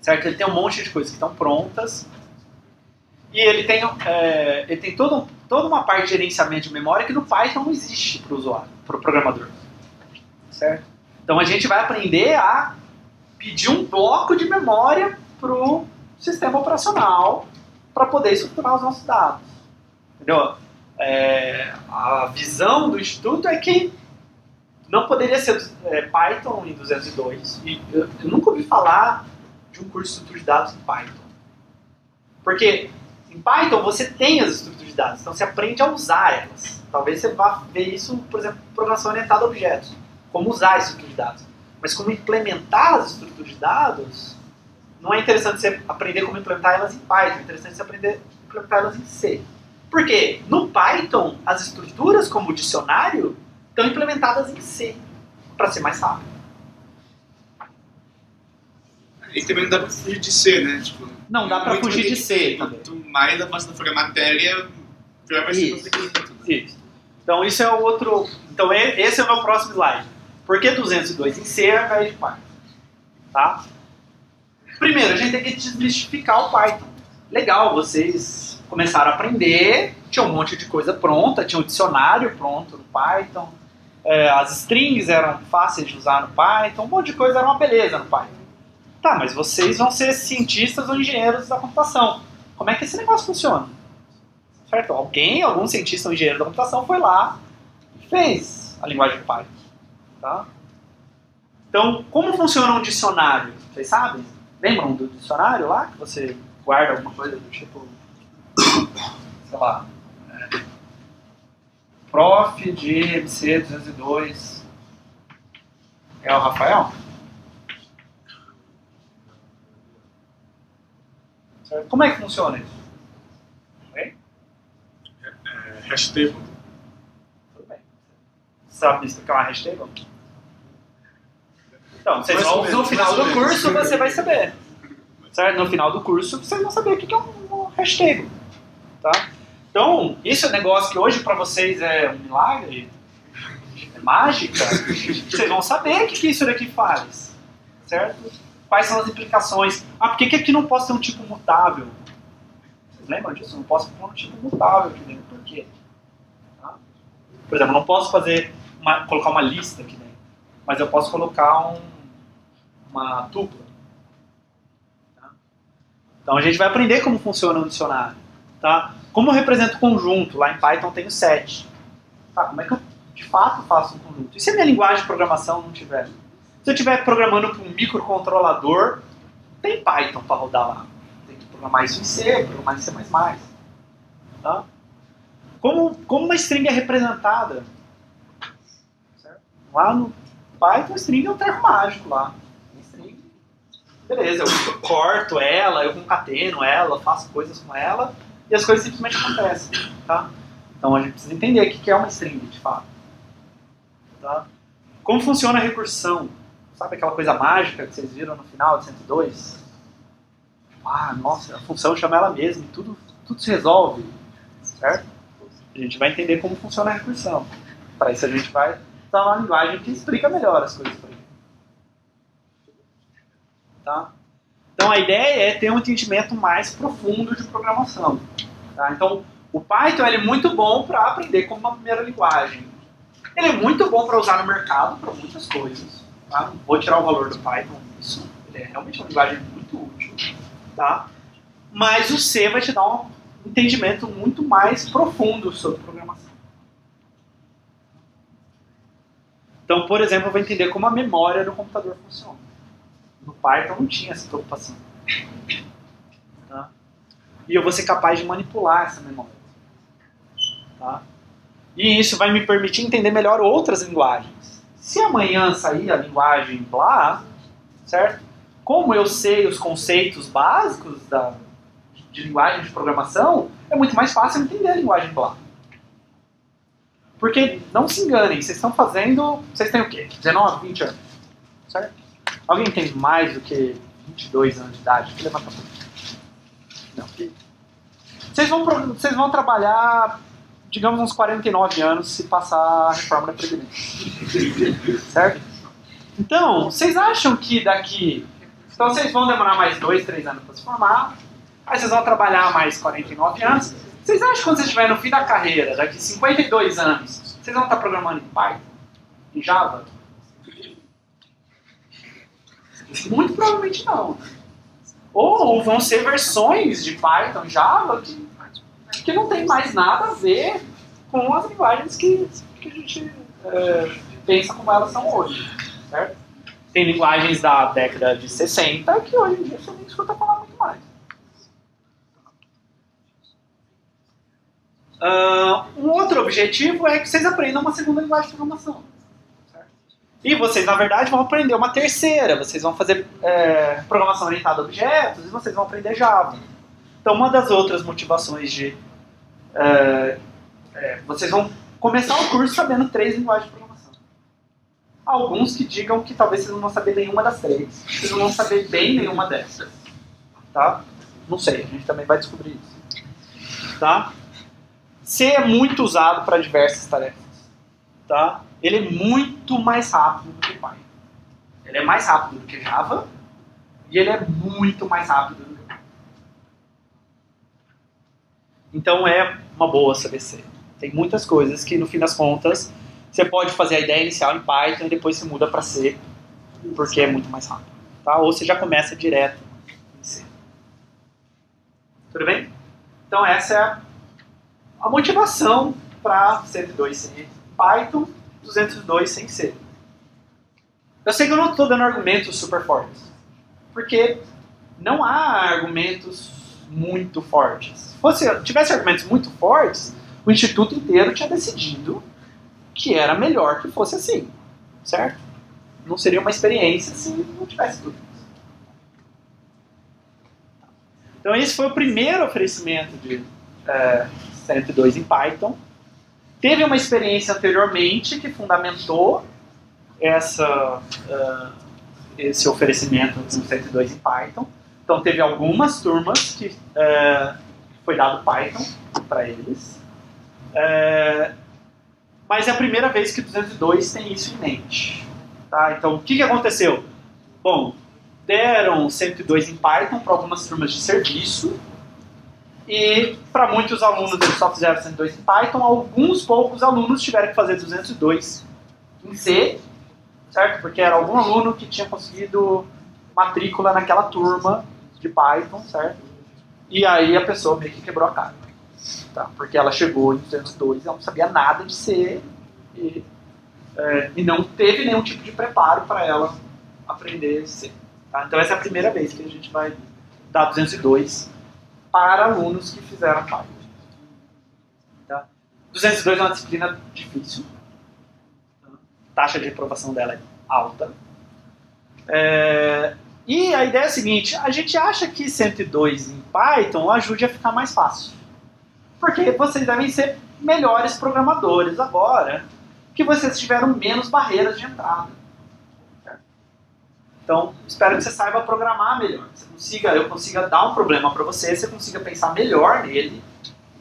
Certo? Ele tem um monte de coisas que estão prontas e ele tem toda uma parte de gerenciamento de memória que no Python não existe para o usuário, para o programador. Certo? Então a gente vai aprender a pedir um bloco de memória para o sistema operacional para poder estruturar os nossos dados. Entendeu? A visão do Instituto é que não poderia ser Python em 202. E eu nunca ouvi falar de um curso de estrutura de dados em Python. Porque em Python você tem as estruturas de dados, então você aprende a usar elas. Talvez você vá ver isso, por exemplo, em programação orientada a objetos. Como usar a estrutura de dados. Mas como implementar as estruturas de dados, não é interessante você aprender como implementar elas em Python, é interessante você aprender a implementar elas em C. Por quê? No Python, as estruturas como o dicionário estão implementadas em C, para ser mais rápido. E também não dá pra fugir de C, né? Tipo, não dá pra fugir de C. Quanto mais avançada for a matéria, pior vai ser o procedimento. Isso. Então isso é o outro... Então esse é o meu próximo slide. Por que 202 em C ao invés de Python? Tá? Primeiro, a gente tem que desmistificar o Python. Legal, vocês começaram a aprender, tinha um monte de coisa pronta, tinha um dicionário pronto no Python, as strings eram fáceis de usar no Python, um monte de coisa era uma beleza no Python. Tá, mas vocês vão ser cientistas ou engenheiros da computação. Como é que esse negócio funciona? Certo? Algum cientista ou engenheiro da computação foi lá e fez a linguagem do Python. Tá? Então, como funciona um dicionário? Vocês sabem? Lembram do dicionário lá? Que você guarda alguma coisa do tipo... sei lá... Prof. de MC 202 é o Rafael? Certo? Como é que funciona isso? Bem? Hash table. Tudo bem. Sabe me explicar uma hash table? Então, vocês vão, no final do curso você vai saber. Certo? No final do curso vocês vão saber o que é um hash table. Tá? Então, isso é um negócio que hoje para vocês é um milagre, é mágica. Vocês vão saber o que isso daqui faz. Certo? Quais são as implicações? Por que aqui não posso ter um tipo mutável? Vocês lembram disso? Eu não posso pôr um tipo mutável aqui dentro. Por quê? Tá? Por exemplo, eu não posso colocar uma lista aqui dentro. Mas eu posso colocar uma tupla. Tá? Então a gente vai aprender como funciona um dicionário. Tá? Como eu represento conjunto? Lá em Python tem o set. Tá? Como é que eu de fato faço um conjunto? E se a minha linguagem de programação não tiver? Se eu estiver programando para um microcontrolador, tem Python para rodar lá. Tem que programar isso em C, programar em C++. Tá? Como uma string é representada? Certo? Lá no Python, string é um termo mágico lá. String. Beleza, eu corto ela, eu concateno ela, faço coisas com ela e as coisas simplesmente acontecem. Tá? Então a gente precisa entender o que é uma string de fato. Tá? Como funciona a recursão? Sabe aquela coisa mágica que vocês viram no final de 102? Ah, nossa, a função chama ela mesma e tudo se resolve. Certo? A gente vai entender como funciona a recursão. Para isso a gente vai usar uma linguagem que explica melhor as coisas para ele. Tá? Então a ideia é ter um entendimento mais profundo de programação. Tá? Então o Python ele é muito bom para aprender como uma primeira linguagem. Ele é muito bom para usar no mercado para muitas coisas. Tá? Não vou tirar o valor do Python nisso. Ele é realmente uma linguagem muito útil. Tá? Mas o C vai te dar um entendimento muito mais profundo sobre programação. Então, por exemplo, eu vou entender como a memória do computador funciona. No Python não tinha essa preocupação. Tá? E eu vou ser capaz de manipular essa memória. Tá? E isso vai me permitir entender melhor outras linguagens. Se amanhã sair a linguagem blá, certo? Como eu sei os conceitos básicos de linguagem de programação, é muito mais fácil entender a linguagem blá. Porque, não se enganem, vocês estão fazendo... Vocês têm o quê? 19, 20 anos. Certo? Alguém tem mais do que 22 anos de idade? Levanta a mão. Não. Vocês vão trabalhar, digamos, uns 49 anos se passar a reforma da Previdência. Certo? Então, vocês acham que daqui... Então, vocês vão demorar mais 2, 3 anos para se formar. Aí vocês vão trabalhar mais 49 anos. Vocês acham que quando vocês estiverem no fim da carreira, daqui 52 anos, vocês vão estar programando em Python? Em Java? Muito provavelmente não. Ou vão ser versões de Python, Java, que não tem mais nada a ver com as linguagens que a gente pensa como elas são hoje. Certo? Tem linguagens da década de 60 que hoje em dia você nem escuta falar muito mais. Um outro objetivo é que vocês aprendam uma segunda linguagem de programação. Certo? E vocês, na verdade, vão aprender uma terceira. Vocês vão fazer programação orientada a objetos e vocês vão aprender Java. Então, uma das outras motivações de... vocês vão começar o curso sabendo 3 linguagens de programação. Alguns que digam que talvez vocês não vão saber nenhuma das 3. Vocês não vão saber bem nenhuma dessas. Tá? Não sei, a gente também vai descobrir isso. Tá? C é muito usado para diversas tarefas. Tá? Ele é muito mais rápido do que Python. Ele é mais rápido do que Java e ele é muito mais rápido do que Python. Então é uma boa saber C. Tem muitas coisas que, no fim das contas, você pode fazer a ideia inicial em Python e depois você muda para C, porque é muito mais rápido. Tá? Ou você já começa direto em C. Tudo bem? Então essa é a motivação para 102 sem Python, 202 sem C. Eu sei que eu não estou dando argumentos super fortes, porque não há argumentos muito fortes. Se tivesse argumentos muito fortes, o instituto inteiro tinha decidido que era melhor que fosse assim, certo? Não seria uma experiência se não tivesse dúvidas. Então esse foi o primeiro oferecimento de 102 em Python. Teve uma experiência anteriormente que fundamentou esse oferecimento com 102 em Python. Então teve algumas turmas que foi dado Python para eles. Mas é a primeira vez que 202 tem isso em mente. Tá? Então o que aconteceu? Bom, deram 102 em Python para algumas turmas de serviço. E para muitos alunos eles só fizeram 102 em Python, alguns poucos alunos tiveram que fazer 202 em C, certo? Porque era algum aluno que tinha conseguido matrícula naquela turma de Python, certo? E aí a pessoa meio que quebrou a cara, tá? Porque ela chegou em 202 e ela não sabia nada de C e não teve nenhum tipo de preparo para ela aprender C. Tá? Então essa é a primeira vez que a gente vai dar 202 para alunos que fizeram Python. Tá? 202 é uma disciplina difícil. A taxa de reprovação dela é alta. E a ideia é a seguinte, a gente acha que 102 em Python ajude a ficar mais fácil. Porque vocês devem ser melhores programadores agora, que vocês tiveram menos barreiras de entrada. Certo? Então, espero que você saiba programar melhor. Eu consiga dar um problema para você consiga pensar melhor nele,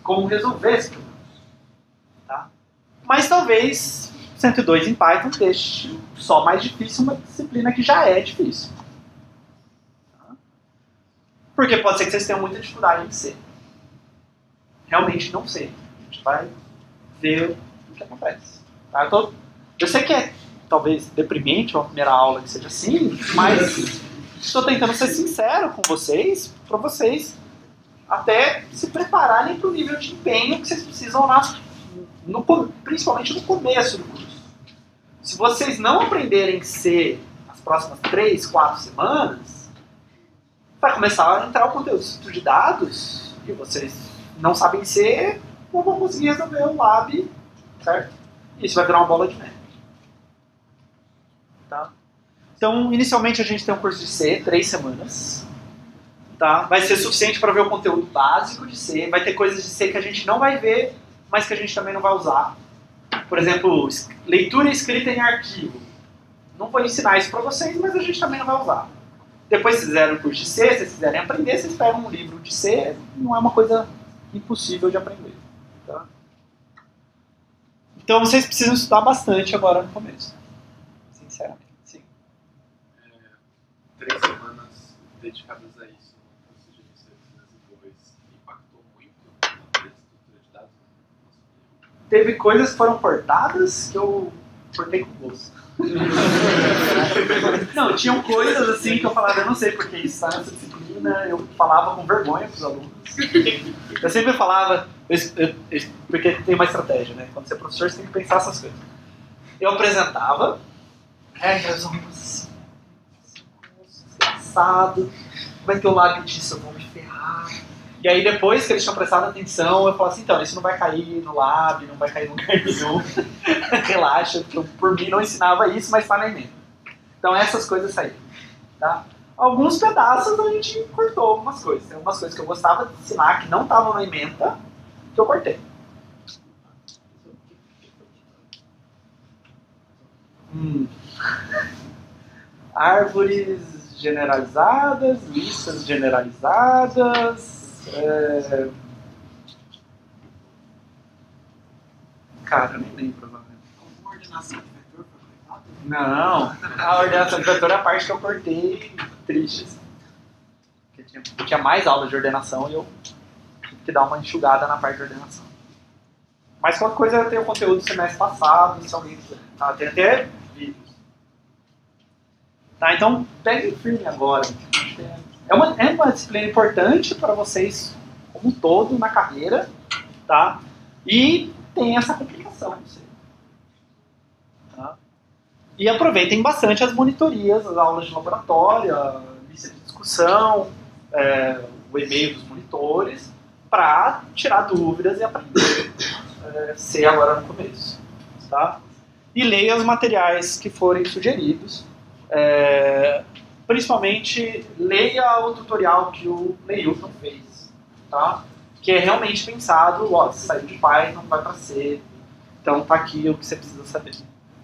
como resolver esse problema. Tá? Mas talvez 102 em Python deixe só mais difícil uma disciplina que já é difícil. Tá? Porque pode ser que vocês tenham muita dificuldade em C. Realmente não sei. A gente vai ver o que acontece. Tá? Eu sei que é talvez deprimente uma primeira aula que seja assim, mas estou tentando ser sincero com vocês, para vocês até se prepararem para o nível de empenho que vocês precisam principalmente no começo do curso. Se vocês não aprenderem C nas próximas 3, 4 semanas, vai começar a entrar o conteúdo de dados e vocês não sabem C, não vão conseguir resolver o lab, certo? Isso vai virar uma bola de neve. Tá? Então, inicialmente a gente tem um curso de C, 3 semanas. Tá? Vai ser suficiente para ver o conteúdo básico de C. Vai ter coisas de C que a gente não vai ver, mas que a gente também não vai usar. Por exemplo, leitura e escrita em arquivo. Não vou ensinar isso para vocês, mas a gente também não vai usar. Depois, se fizerem um curso de C, se vocês quiserem aprender, vocês pegam um livro de C. Não é uma coisa impossível de aprender. Tá? Então, vocês precisam estudar bastante agora no começo. Sinceramente. Sim. 3 semanas dedicadas a isso no curso de C++2 impactou muito na estrutura de dados? Teve coisas que foram cortadas que eu cortei com gosto. Não, tinham coisas assim que eu falava, eu não sei porque isso está nessa disciplina, eu falava com vergonha para os alunos. Eu sempre falava, porque tem uma estratégia, né? Quando você é professor, você tem que pensar essas coisas. Eu apresentava, meus alunos assim, desgraçado, como é que eu largo disso? Eu vou me ferrar. E aí depois que eles tinham prestado atenção, eu falava assim, então, isso não vai cair no lab, não vai cair no lugar nenhum. Relaxa, eu, por mim não ensinava isso, mas está na emenda. Então essas coisas saíram. Tá? Alguns pedaços a gente cortou algumas coisas. Tem algumas coisas que eu gostava de ensinar que não estavam na emenda, que eu cortei. Árvores generalizadas, listas generalizadas. Cara, eu nem lembro. Alguma ordenação de vetor foi cortada? Não, a ordenação de vetor é a parte que eu cortei triste. Porque tinha mais aula de ordenação e eu tive que dar uma enxugada na parte de ordenação. Mas qualquer coisa eu tenho o conteúdo do semestre passado, se alguém quiser. Tá? Tem até vídeos. Tá, então peguem firme agora. É uma disciplina importante para vocês como um todo na carreira, tá? E tem essa complicação. Tá? E aproveitem bastante as monitorias, as aulas de laboratório, a lista de discussão, o e-mail dos monitores, para tirar dúvidas e aprender C agora no começo. Tá? E leia os materiais que forem sugeridos. Principalmente leia o tutorial que o Neilton fez, tá? Que é realmente pensado, se saiu de Python, vai para C, então tá aqui o que você precisa saber,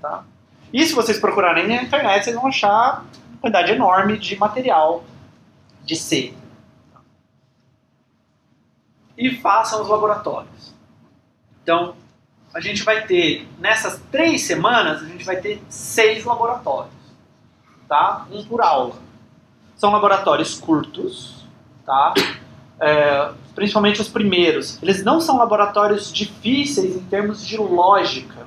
tá? E se vocês procurarem na internet, vocês vão achar uma quantidade enorme de material de C. E façam os laboratórios. Então, a gente vai ter, nessas 3 semanas, a gente vai ter 6 laboratórios. Tá? Um por aula. São laboratórios curtos, tá? Principalmente os primeiros. Eles não são laboratórios difíceis em termos de lógica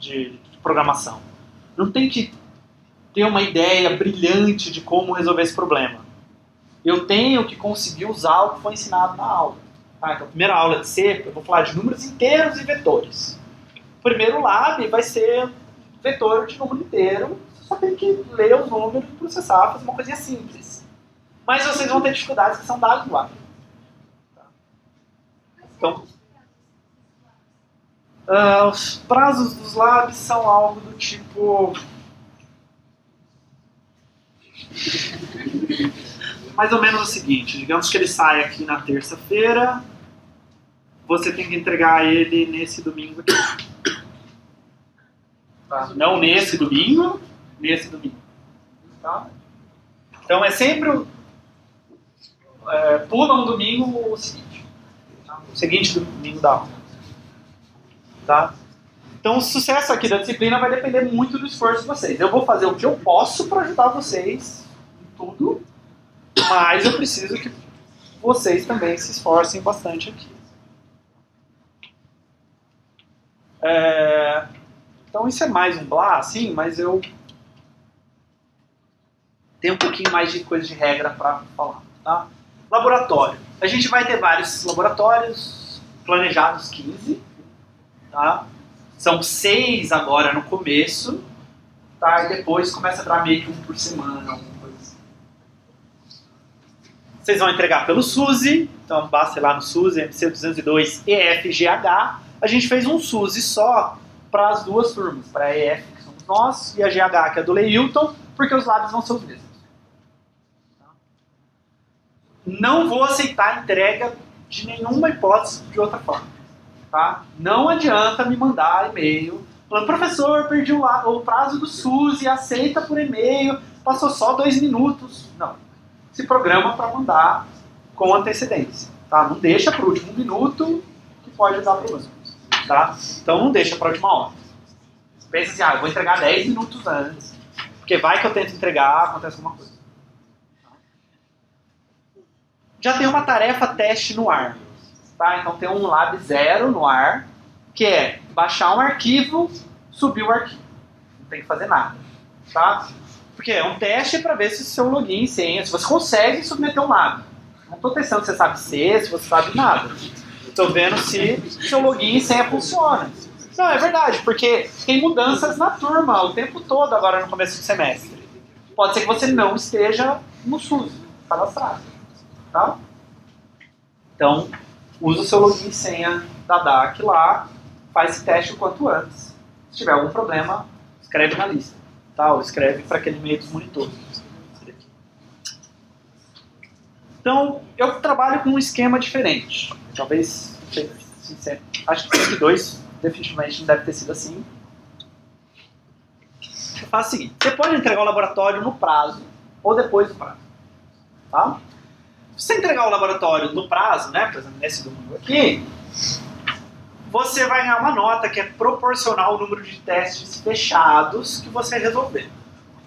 de programação. Não tem que ter uma ideia brilhante de como resolver esse problema. Eu tenho que conseguir usar o que foi ensinado na aula. Tá? Então, a primeira aula de C, eu vou falar de números inteiros e vetores. O primeiro lab vai ser vetor de número inteiro. Só tem que ler os números e processar, fazer uma coisinha simples. Mas vocês vão ter dificuldades que são da linguagem. Tá? Então, os prazos dos labs são algo do tipo... mais ou menos o seguinte, digamos que ele sai aqui na terça-feira, você tem que entregar ele nesse domingo aqui. Tá? Não nesse domingo, nesse domingo. Tá? Então é sempre pula um domingo o seguinte. Tá? O seguinte domingo da aula. Tá? Então o sucesso aqui da disciplina vai depender muito do esforço de vocês. Eu vou fazer o que eu posso para ajudar vocês em tudo, mas eu preciso que vocês também se esforcem bastante aqui. Então isso é mais um blá, assim, mas eu tenho um pouquinho mais de coisa de regra para falar. Tá? Laboratório. A gente vai ter vários laboratórios, planejados 15. Tá? São 6 agora no começo. Tá? E depois começa a dar meio que um por semana, alguma coisa assim. Vocês vão entregar pelo SUSE, então basta ir lá no SUSE, MC202 EFGH. A gente fez um SUSE só para as duas turmas, para a EF, que somos nós, e a GH, que é do Leilton, porque os lábios vão ser os mesmos. Não vou aceitar entrega de nenhuma hipótese de outra forma. Tá? Não adianta me mandar e-mail falando, professor, perdi o prazo do SUSE, aceita por e-mail, passou só 2 minutos. Não. Se programa para mandar com antecedência. Tá? Não deixa para o último minuto, que pode dar problema. Tá? Então não deixa para a última hora. Pensa assim, eu vou entregar 10 minutos antes, porque vai que eu tento entregar, acontece alguma coisa. Já tem uma tarefa teste no ar. Tá? Então tem um lab 0 no ar, que é baixar um arquivo, subir o arquivo. Não tem que fazer nada. Tá? Porque é um teste para ver se o seu login e senha, se você consegue submeter um lab. Não estou testando se você sabe C, se você sabe nada. Estou vendo se seu login e senha funciona. Não, é verdade, porque tem mudanças na turma o tempo todo agora no começo do semestre. Pode ser que você não esteja no SUS cadastrado. Tá? Então, usa o seu login e senha da DAC lá, faz esse teste o quanto antes. Se tiver algum problema, escreve na lista. Tá? Ou escreve para aquele e-mail dos monitores. Então, eu trabalho com um esquema diferente. Talvez, acho que 102 definitivamente não deve ter sido assim. Eu faço o seguinte, você pode entregar o laboratório no prazo ou depois do prazo. Tá? Se você entregar o laboratório no prazo, né, por exemplo, nesse domingo aqui, você vai ganhar uma nota que é proporcional ao número de testes fechados que você resolver.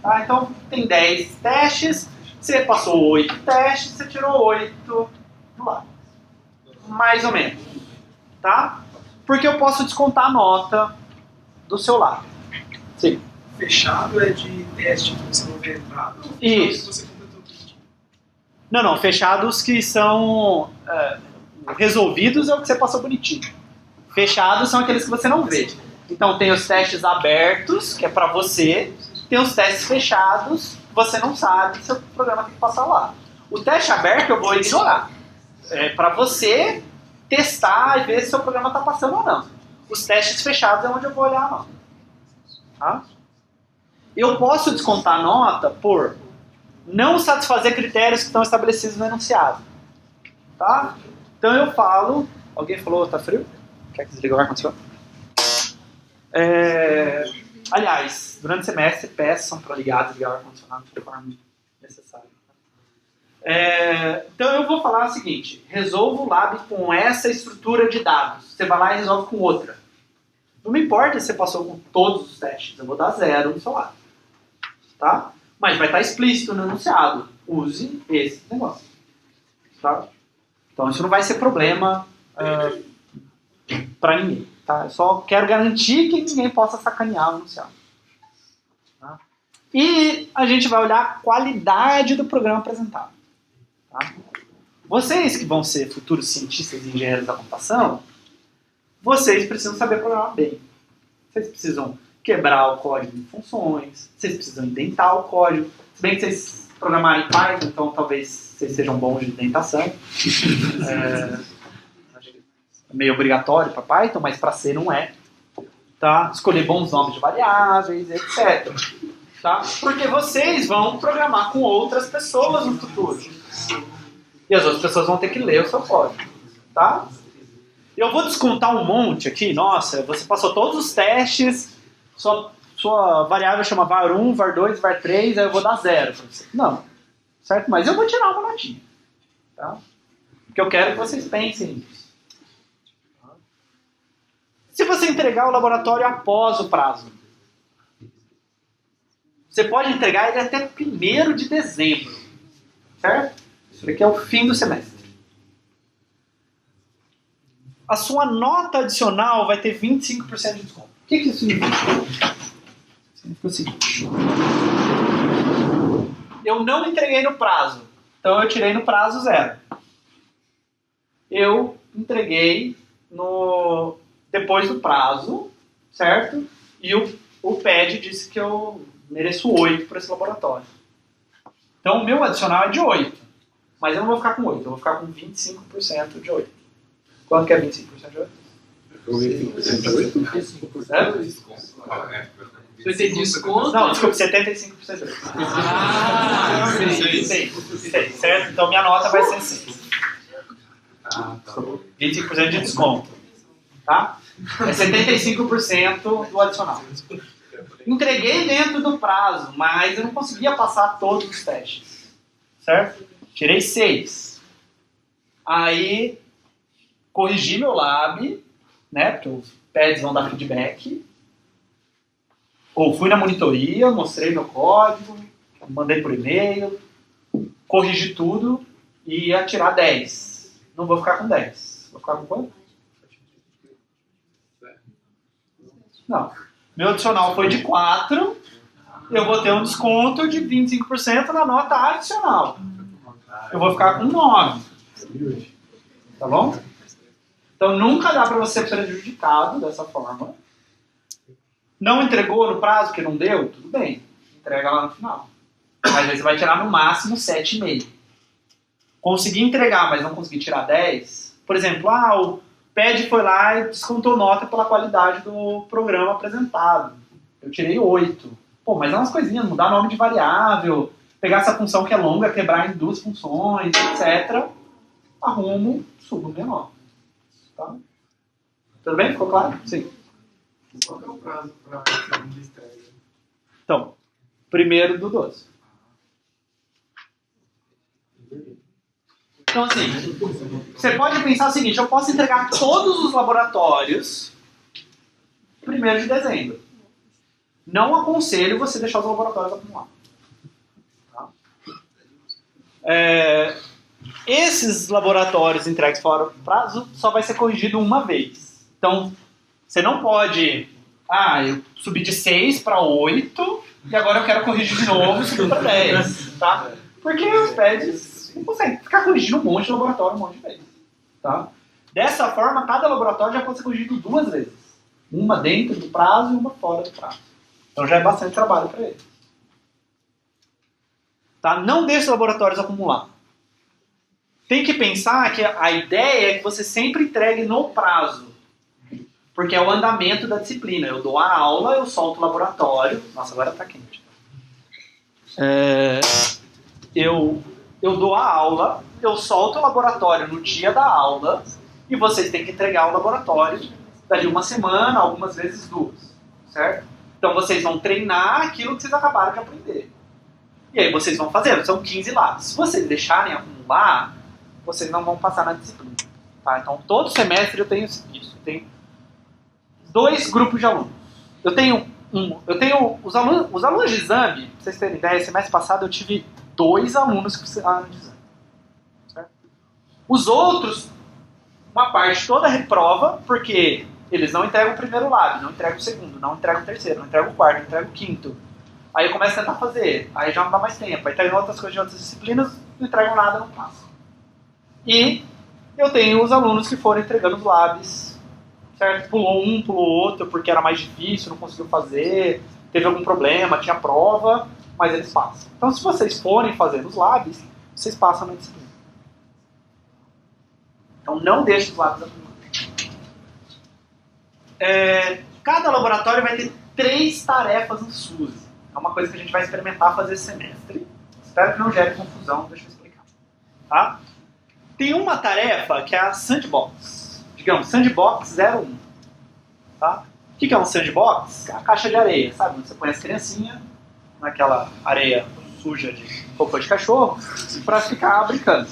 Tá? Então, tem 10 testes, você passou 8 testes, você tirou 8 do lado. Mais ou menos. Tá? Porque eu posso descontar a nota do seu lado. Sim. Fechado é de teste que você não vê entrado? Isso. Você completou tudo. Não, fechados que são resolvidos é o que você passou bonitinho. Fechados são aqueles que você não vê. Então tem os testes abertos, que é para você, tem os testes fechados, que você não sabe se o programa tem que passar lá. O teste aberto eu vou ignorar. É para você testar e ver se o seu programa está passando ou não. Os testes fechados é onde eu vou olhar a nota. Tá? Eu posso descontar a nota por não satisfazer critérios que estão estabelecidos no enunciado. Tá? Então eu falo... Alguém falou, tá frio? Quer que desligue o ar-condicionado? Aliás, durante o semestre, peçam para ligar e desligar o ar-condicionado conforme necessário. Então eu vou falar o seguinte, resolva o lab com essa estrutura de dados. Você vai lá e resolve com outra. Não me importa se você passou com todos os testes, eu vou dar 0 no seu lab. Tá? Mas vai estar explícito no enunciado. Use esse negócio. Tá? Então isso não vai ser problema para ninguém. Tá? Eu só quero garantir que ninguém possa sacanear o enunciado. Tá? E a gente vai olhar a qualidade do programa apresentado. Tá? Vocês que vão ser futuros cientistas e engenheiros da computação, vocês precisam saber programar bem. Vocês precisam quebrar o código em funções, vocês precisam indentar o código. Se bem que vocês programarem Python, então talvez vocês sejam bons de indentação. É meio obrigatório para Python, mas para C não é. Tá? Escolher bons nomes de variáveis, etc. Tá? Porque vocês vão programar com outras pessoas no futuro. E as outras pessoas vão ter que ler o seu código. Tá? Eu vou descontar um monte aqui, nossa, você passou todos os testes, sua variável chama var1, var2, var3, aí eu vou dar 0 para você. Não, certo? Mas eu vou tirar uma notinha, tá? Porque eu quero que vocês pensem nisso. Se você entregar o laboratório após o prazo, você pode entregar ele até 1º de dezembro, certo? Isso daqui é o fim do semestre. A sua nota adicional vai ter 25% de desconto. O que isso significa? Significa o seguinte. Eu não entreguei no prazo. Então eu tirei no prazo 0. Eu entreguei depois do prazo, certo? E o PED disse que eu mereço 8 para esse laboratório. Então o meu adicional é de 8. Mas eu não vou ficar com 8, eu vou ficar com 25% de 8. Quanto que é 25% de 8? 25%. Vai ter desconto? Não, desculpa, 75% de 8. Sei, certo? Então minha nota vai ser 6. 25% de desconto. Tá? É 75% do adicional. Entreguei dentro do prazo, mas eu não conseguia passar todos os testes. Certo? Tirei 6. Aí, corrigi meu lab, né? Porque os pads vão dar feedback. Ou fui na monitoria, mostrei meu código, mandei por e-mail, corrigi tudo e ia tirar 10. Não vou ficar com 10. Vou ficar com quanto? Não. Meu adicional foi de 4. Eu vou ter um desconto de 25% na nota adicional. Eu vou ficar com 9. Tá bom? Então nunca dá para você ser prejudicado dessa forma. Não entregou no prazo que não deu? Tudo bem. Entrega lá no final. Mas aí você vai tirar no máximo 7,5. Consegui entregar, mas não consegui tirar 10. Por exemplo, o PED foi lá e descontou nota pela qualidade do programa apresentado. Eu tirei 8. Pô, mas é umas coisinhas, mudar nome de variável, pegar essa função que é longa, quebrar em 2 funções, etc. Arrumo, subo minha nota. Tá? Tudo bem? Ficou claro? Sim. Qual que é o prazo para a segunda entrega? Então, 1º do 12. Então, assim, você pode pensar o seguinte, eu posso entregar todos os laboratórios 1º de dezembro. Não aconselho você deixar os laboratórios acumular. Tá? Esses laboratórios entregues fora do prazo só vai ser corrigido uma vez. Então, você não pode... eu subi de 6 para 8 e agora eu quero corrigir de novo e subir para 10. Tá? Porque os pads não conseguem ficar corrigindo um monte de laboratório, um monte de vezes. Tá? Dessa forma, cada laboratório já pode ser corrigido 2 vezes. Uma dentro do prazo e uma fora do prazo. Então já é bastante trabalho para eles. Tá? Não deixe os laboratórios acumular. Tem que pensar que a ideia é que você sempre entregue no prazo. Porque é o andamento da disciplina. Eu dou a aula, eu solto o laboratório. Nossa, agora está quente. Eu dou a aula, eu solto o laboratório no dia da aula e vocês têm que entregar o laboratório dali 1 semana, algumas vezes 2. Certo? Então vocês vão treinar aquilo que vocês acabaram de aprender. E aí vocês vão fazer. São 15 labs. Se vocês deixarem acumular, vocês não vão passar na disciplina. Tá? Então todo semestre eu tenho isso. Eu tenho 2 grupos de alunos. Eu tenho os alunos de exame, pra vocês terem ideia, semestre passado eu tive 2 alunos que precisaram de exame. Certo? Os outros, uma parte toda reprova, porque eles não entregam o 1º lab, não entregam o 2º, não entregam o 3º, não entregam o 4º, não entregam o 5º. Aí eu começo a tentar fazer, aí já não dá mais tempo. Aí tem outras coisas de outras disciplinas, não entregam nada, não passa. E eu tenho os alunos que foram entregando os labs, certo? Pulou um, pulou outro, porque era mais difícil, não conseguiu fazer, teve algum problema, tinha prova, mas eles passam. Então, se vocês forem fazendo os labs, vocês passam na disciplina. Então, não deixe os labs acumular. Cada laboratório vai ter 3 tarefas no SUSE. É uma coisa que a gente vai experimentar fazer esse semestre. Espero que não gere confusão, deixa eu explicar. Tá? Tem uma tarefa que é a sandbox, de digamos, sandbox 01. Tá? O que é um sandbox? A caixa de areia, sabe? Você põe as criancinhas naquela areia suja de cocô de cachorro para ficar brincando,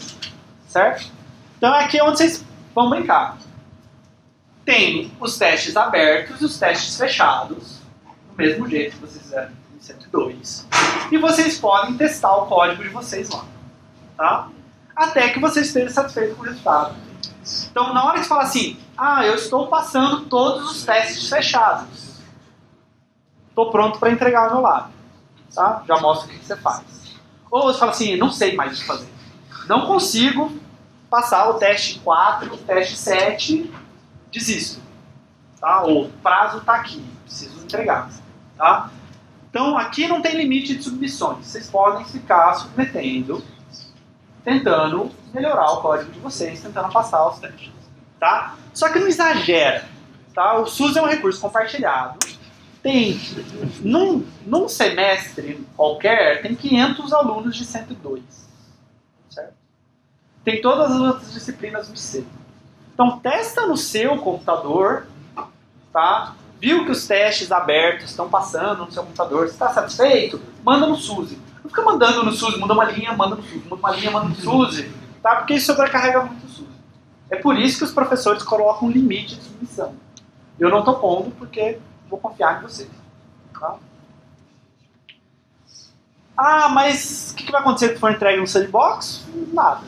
certo? Então aqui é onde vocês vão brincar. Tem os testes abertos e os testes fechados, do mesmo jeito que vocês fizeram em 102. E vocês podem testar o código de vocês lá, tá? Até que vocês estejam satisfeitos com o resultado. Então, na hora que você fala assim, eu estou passando todos os testes fechados, estou pronto para entregar o meu lab, tá? Já mostro o que você faz. Ou você fala assim, não sei mais o que fazer. Não consigo passar o teste 4, o teste 7, desisto. Tá? Ou o prazo está aqui, preciso entregar. Tá? Então, aqui não tem limite de submissões. Vocês podem ficar submetendo, tentando melhorar o código de vocês, tentando passar os testes. Tá? Só que não exagera. Tá? O SUS é um recurso compartilhado. Tem, num semestre qualquer, tem 500 alunos de 102. Certo? Tem todas as outras disciplinas no seu. Então, testa no seu computador, tá? Viu que os testes abertos estão passando no seu computador, você está satisfeito? Manda no SUSE. Não fica mandando no SUSE, muda uma linha, manda no SUSE, muda uma linha, manda no SUSE, tá? Porque isso sobrecarrega muito o SUSE. É por isso que os professores colocam um limite de submissão. Eu não estou pondo porque vou confiar em vocês. Tá? Mas o que vai acontecer se for entregue no sandbox? Nada.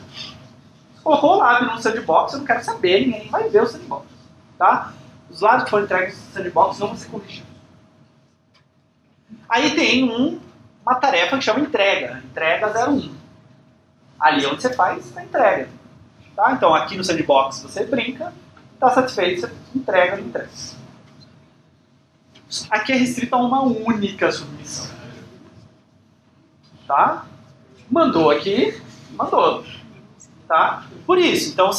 Colocou o lab no sandbox, eu não quero saber, ninguém vai ver o sandbox. Tá? Os labs que foram entregues no sandbox não vão ser corrigidos. Aí tem uma tarefa que chama entrega 01. Ali é onde você faz a entrega. Tá? Então aqui no sandbox você brinca, está satisfeito, você entrega, não entrega. Aqui é restrito a uma única submissão. Tá? Mandou aqui, mandou. Tá? Por isso, então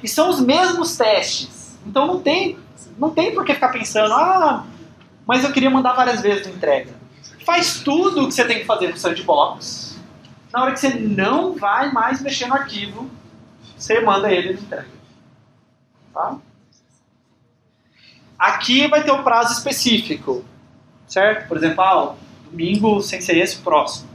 e são os mesmos testes. Então não tem por que ficar pensando, mas eu queria mandar várias vezes na entrega. Faz tudo o que você tem que fazer no sandbox. Na hora que você não vai mais mexer no arquivo, você manda ele na entrega. Tá? Aqui vai ter um prazo específico, certo? Por exemplo, domingo sem ser esse, o próximo.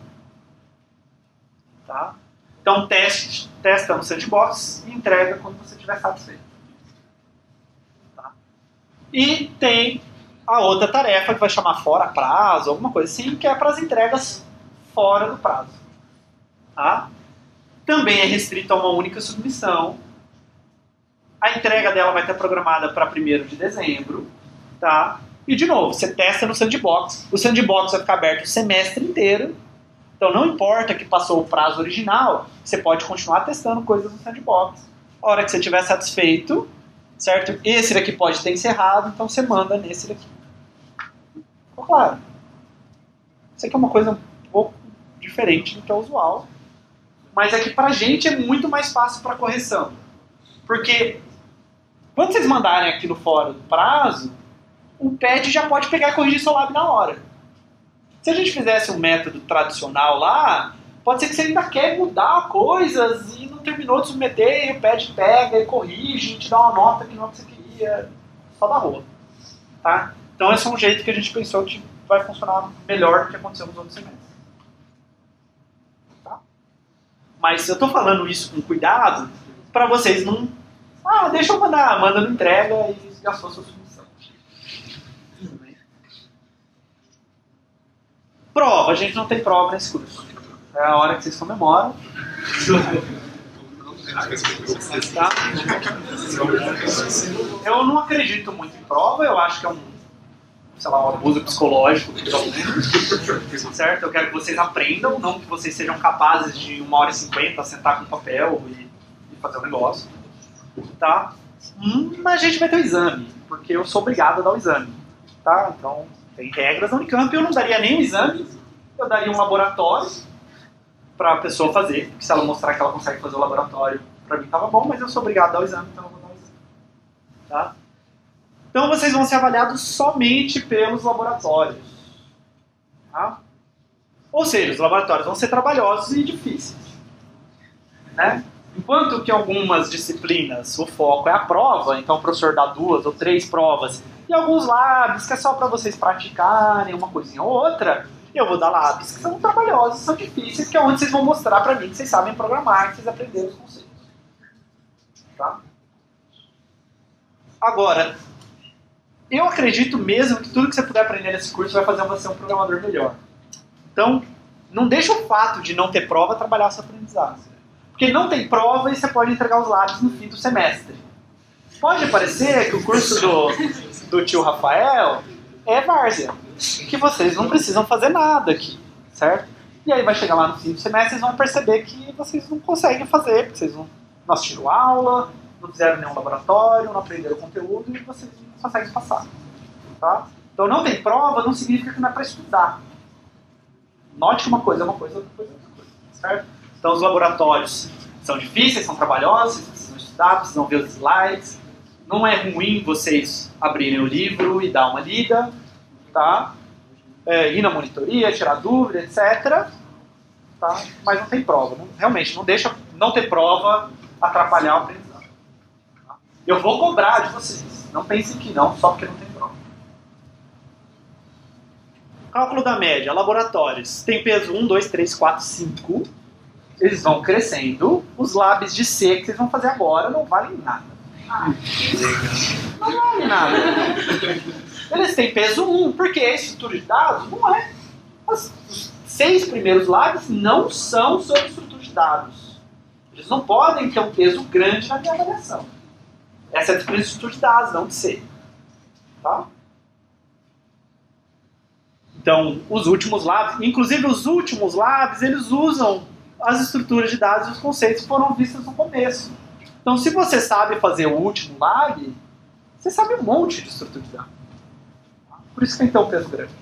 Tá? Então testa no sandbox e entrega quando você estiver satisfeito. Tá? E tem a outra tarefa que vai chamar fora prazo, alguma coisa assim, que é para as entregas fora do prazo. Tá? Também é restrito a uma única submissão. A entrega dela vai estar programada para 1º de dezembro. Tá? E, de novo, você testa no sandbox. O sandbox vai ficar aberto o semestre inteiro. Então, não importa que passou o prazo original, você pode continuar testando coisas no sandbox. A hora que você estiver satisfeito, certo? Esse daqui pode ter encerrado, então você manda nesse daqui. Ficou claro? Isso aqui é uma coisa um pouco diferente do que é usual. Mas é que pra gente é muito mais fácil para correção. Porque quando vocês mandarem aqui no fórum do prazo, o PED já pode pegar e corrigir seu lab na hora. Se a gente fizesse um método tradicional lá, pode ser que você ainda quer mudar coisas e não terminou de submeter, e o PED pega e corrige, e te dá uma nota que não é o que você queria, só da rua. Tá? Então esse é um jeito que a gente pensou que vai funcionar melhor do que aconteceu nos outros semestres. Tá? Mas eu estou falando isso com cuidado para vocês não... deixa eu mandar, manda no entrega e gastou sua submissão. Prova, a gente não tem prova nesse curso. É a hora que vocês comemoram. Tá? Eu não acredito muito em prova, eu acho que é um abuso psicológico. Certo? Eu quero que vocês aprendam, não que vocês sejam capazes de 1h50 sentar com papel e fazer um negócio. Tá? Mas a gente vai ter o exame, porque eu sou obrigado a dar o exame. Tá? Então... tem regras na Unicamp, eu não daria nem um exame, eu daria um laboratório para a pessoa fazer, porque se ela mostrar que ela consegue fazer o laboratório, para mim estava bom, mas eu sou obrigado a dar o exame, então eu vou dar o exame. Tá? Então vocês vão ser avaliados somente pelos laboratórios. Tá? Ou seja, os laboratórios vão ser trabalhosos e difíceis. Né? Enquanto que algumas disciplinas o foco é a prova, então o professor dá 2 ou 3 provas, e alguns labs que é só para vocês praticarem uma coisinha ou outra, eu vou dar labs que são trabalhosos, são difíceis, que é onde vocês vão mostrar para mim que vocês sabem programar, que vocês aprenderam os conceitos. Tá? Agora, eu acredito mesmo que tudo que você puder aprender nesse curso vai fazer você um programador melhor. Então, não deixa o fato de não ter prova atrapalhar a sua aprendizagem. Porque não tem prova e você pode entregar os labs no fim do semestre. Pode parecer que o curso do tio Rafael é várzea, que vocês não precisam fazer nada aqui, certo? E aí vai chegar lá no fim do semestre e vocês vão perceber que vocês não conseguem fazer, porque vocês não assistiram aula, não fizeram nenhum laboratório, não aprenderam conteúdo e vocês não conseguem passar. Tá? Então não tem prova não significa que não é para estudar. Note que uma coisa é uma coisa, outra coisa é outra coisa, certo? Então os laboratórios são difíceis, são trabalhosos, vocês precisam estudar, precisam ver os slides. Não é ruim vocês abrirem o livro e dar uma lida, tá? Ir na monitoria, tirar dúvida, etc. Tá? Mas não tem prova. Realmente, não deixa não ter prova atrapalhar o aprendizado. Tá? Eu vou cobrar de vocês. Não pensem que não, só porque não tem prova. Cálculo da média, laboratórios. Tem peso 1, 2, 3, 4, 5. Eles vão crescendo. Os labs de C que vocês vão fazer agora não valem nada. Não vale nada. Eles têm peso 1, porque é estrutura de dados? Não é. Os 6 primeiros labs não são sobre estrutura de dados. Eles não podem ter um peso grande na minha avaliação. Essa é a disciplina de estrutura de dados, não de C. Tá? Então, os últimos labs, inclusive os últimos labs, eles usam as estruturas de dados e os conceitos que foram vistos no começo. Então, se você sabe fazer o último lab, você sabe um monte de estrutura de dados. Por isso que tem que ter um peso grande.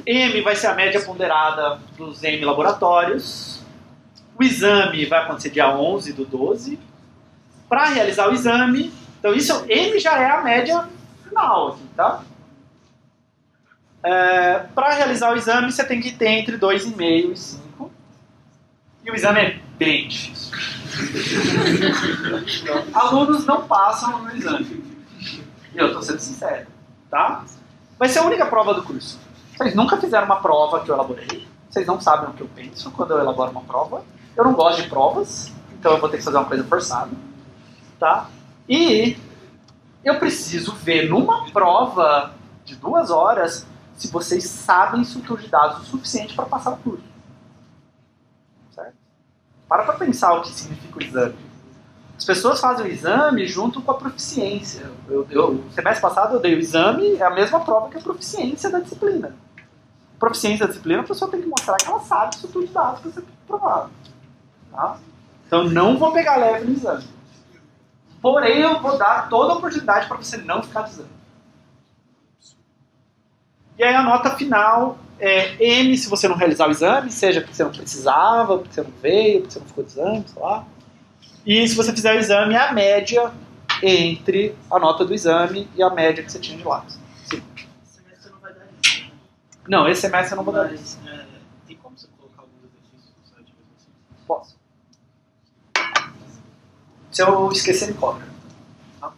M vai ser a média ponderada dos M laboratórios. O exame vai acontecer dia 11 do 12. Para realizar o exame, então isso M já é a média final aqui, tá? Para realizar o exame, você tem que ter entre 2,5 e 5. E o exame é bem difícil. Alunos não passam no exame. E eu estou sendo sincero, tá? Vai ser a única prova do curso. Vocês nunca fizeram uma prova que eu elaborei. Vocês não sabem o que eu penso quando eu elaboro uma prova. Eu não gosto de provas, então eu vou ter que fazer uma coisa forçada. Tá? E eu preciso ver numa prova de 2 horas se vocês sabem estrutura de dados o suficiente para passar o curso. Certo? Para pensar o que significa o exame. As pessoas fazem o exame junto com a proficiência. Semestre passado eu dei o exame, é a mesma prova que a proficiência da disciplina. A proficiência da disciplina, a pessoa tem que mostrar que ela sabe estrutura de dados para ser provado. Tá? Então não vou pegar leve no exame. Porém, eu vou dar toda a oportunidade para você não ficar de exame. E aí a nota final é M se você não realizar o exame, seja porque você não precisava, porque você não veio, porque você não ficou de exame, sei lá. E se você fizer o exame, é a média entre a nota do exame e a média que você tinha de lápis. Sim. Esse semestre não vai dar isso. Não, esse semestre eu não vou dar isso. Tem como você colocar alguns exercícios no site mesmo assim? Posso. Se eu esquecer, me cobra. Tá?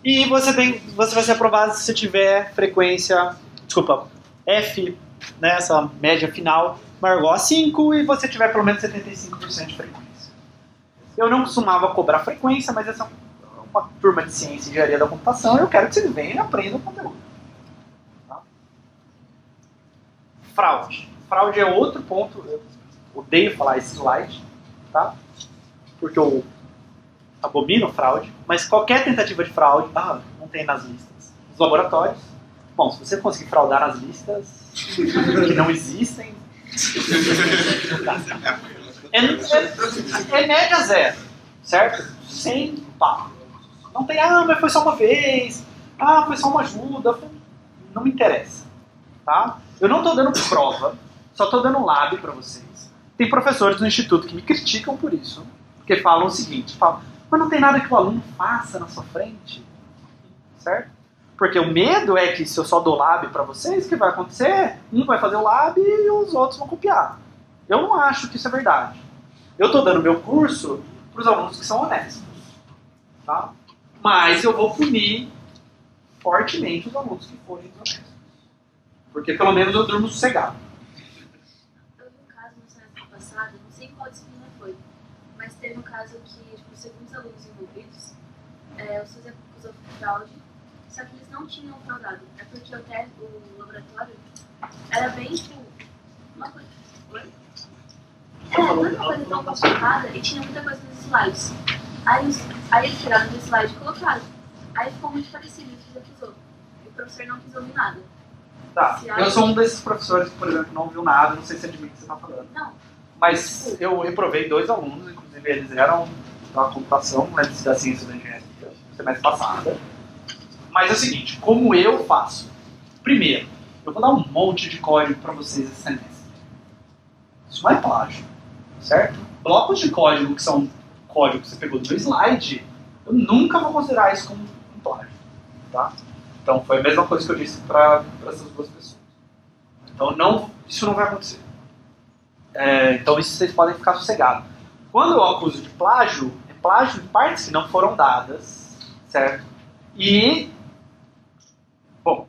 E você vai ser aprovado se você tiver frequência, F, né, essa média final, maior ou igual a 5, e você tiver pelo menos 75% de frequência. Eu não costumava cobrar frequência, mas essa é uma turma de ciência e engenharia da computação, e eu quero que vocês venham e aprendam o conteúdo. Tá? Fraude. Fraude é outro ponto, eu odeio falar esse slide, tá? Porque eu abomino fraude, mas qualquer tentativa de fraude, não tem nas listas. Os laboratórios, bom, se você conseguir fraudar nas listas que não existem, é média 0, certo? Sem papo. Não tem, mas foi só uma vez, foi só uma ajuda, não me interessa. Tá? Eu não estou dando prova, só estou dando lab para vocês. Tem professores no instituto que me criticam por isso. Porque falam o seguinte, mas não tem nada que o aluno faça na sua frente, certo? Porque o medo é que se eu só dou lab para vocês, o que vai acontecer? Um vai fazer o lab e os outros vão copiar. Eu não acho que isso é verdade. Eu estou dando meu curso para os alunos que são honestos. Tá? Mas eu vou punir fortemente os alunos que forem desonestos. Porque pelo menos eu durmo sossegado. Eu vi um caso no semestre passado, não sei qual disciplina foi, mas teve um caso que, tipo, segundo os alunos envolvidos, os seus acusou fraude, só que eles não tinham fraudado. É porque o laboratório era bem, tipo, uma coisa. Oi? Não era uma coisa tão complicada e tinha muita coisa nos slides. Aí eles tiraram do slide e colocaram. Aí ficou muito parecido, o que acusou. E o professor não quis ouvir nada. Tá, eu sou um desses professores que, por exemplo, não viu nada, não sei se é de mim que você está falando. Não. Mas eu reprovei 2 alunos, inclusive eles eram da computação, né, da ciência da engenharia, no semestre passado. Mas é o seguinte, como eu faço? Primeiro, eu vou dar um monte de código para vocês esse semestre. Isso não é plágio, certo? Blocos de código que são código que você pegou do slide, eu nunca vou considerar isso como um plágio, tá? Então foi a mesma coisa que eu disse para essas 2 pessoas. Então isso não vai acontecer. Então isso vocês podem ficar sossegados. Quando eu acuso de plágio, é plágio de partes que não foram dadas, certo? E, bom,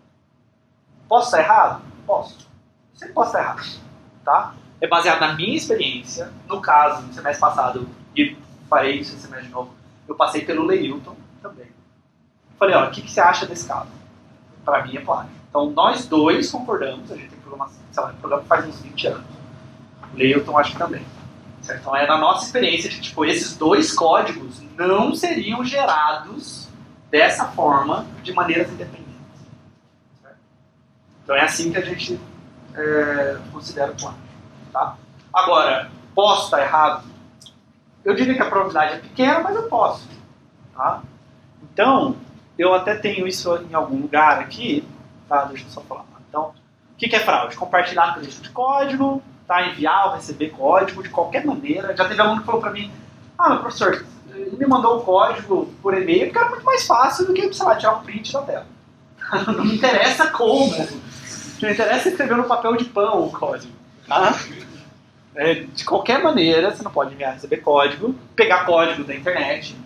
posso estar errado? Posso. Sempre posso estar errado, tá? É baseado na minha experiência. No caso, no semestre passado, e farei isso esse semestre de novo, eu passei pelo Leilton também. Falei, ó, o que você acha desse caso? Para mim é plágio. Então nós 2 concordamos, a gente tem programa, sei lá, programa faz uns 20 anos. O Leilton acho que também. Certo? Então é na nossa experiência de, tipo, esses 2 códigos não seriam gerados dessa forma, de maneiras independentes. Certo? Então é assim que a gente considera o plágio. Tá? Agora, posso estar errado? Eu diria que a probabilidade é pequena, mas eu posso. Tá? Então, eu até tenho isso em algum lugar aqui. Tá? Deixa eu só falar. Então, o que é fraude? Compartilhar trecho de código, tá? Enviar ou receber código de qualquer maneira. Já teve aluno que falou para mim, meu professor, ele me mandou o código por e-mail porque era muito mais fácil do que, sei lá, tirar um print da tela. Não me interessa como. Não interessa escrever no papel de pão o código. Tá? De qualquer maneira, você não pode enviar, receber código, pegar código da internet,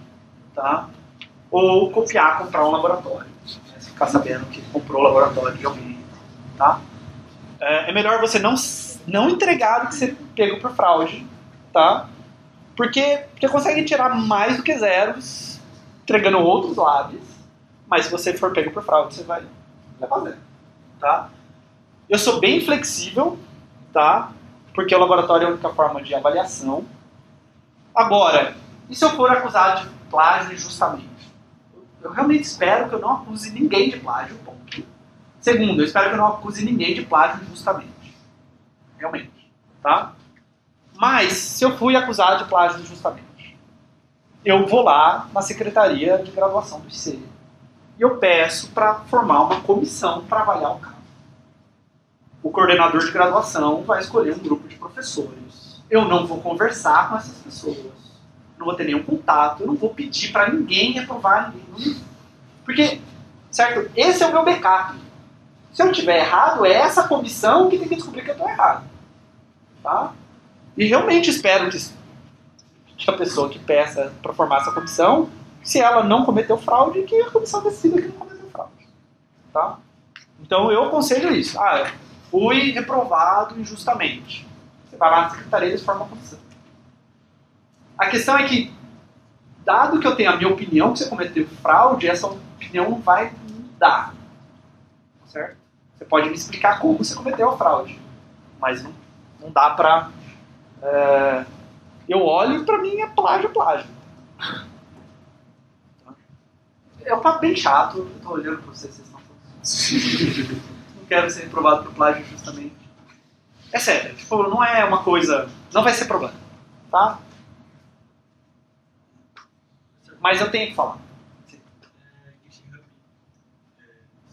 tá? Ou comprar um laboratório. Né? Você ficar sabendo que comprou o laboratório de alguém. Tá? É melhor você não entregar do que você pegou por fraude, tá? Porque você consegue tirar mais do que zeros entregando outros labs, mas se você for pego por fraude, você vai fazer. Tá? Eu sou bem flexível, tá? Porque o laboratório é a única forma de avaliação. Agora, e se eu for acusado de plágio injustamente? Eu realmente espero que eu não acuse ninguém de plágio, ponto. Segundo, eu espero que eu não acuse ninguém de plágio injustamente. Realmente. Tá? Mas, se eu fui acusado de plágio injustamente, eu vou lá na Secretaria de Graduação do IC e eu peço para formar uma comissão para avaliar o caso. O coordenador de graduação vai escolher um grupo de professores. Eu não vou conversar com essas pessoas. Não vou ter nenhum contato. Eu não vou pedir para ninguém reprovar ninguém. Porque, certo? Esse é o meu backup. Se eu estiver errado, é essa comissão que tem que descobrir que eu estou errado. Tá? E realmente espero que a pessoa que peça para formar essa comissão, se ela não cometeu fraude, que a comissão decida que não cometeu fraude. Tá? Então eu aconselho isso. Fui reprovado injustamente. Você vai lá na secretaria e eles formam a comissão. A questão é que, dado que eu tenho a minha opinião que você cometeu fraude, essa opinião não vai mudar. Certo? Você pode me explicar como você cometeu a fraude. Mas não dá pra... eu olho e pra mim é plágio. É um papo bem chato. Eu tô olhando pra vocês estão falando. Não quero ser reprovado por plágio justamente. É sério, tipo, não é uma coisa... Não vai ser problema, tá? Mas eu tenho que falar.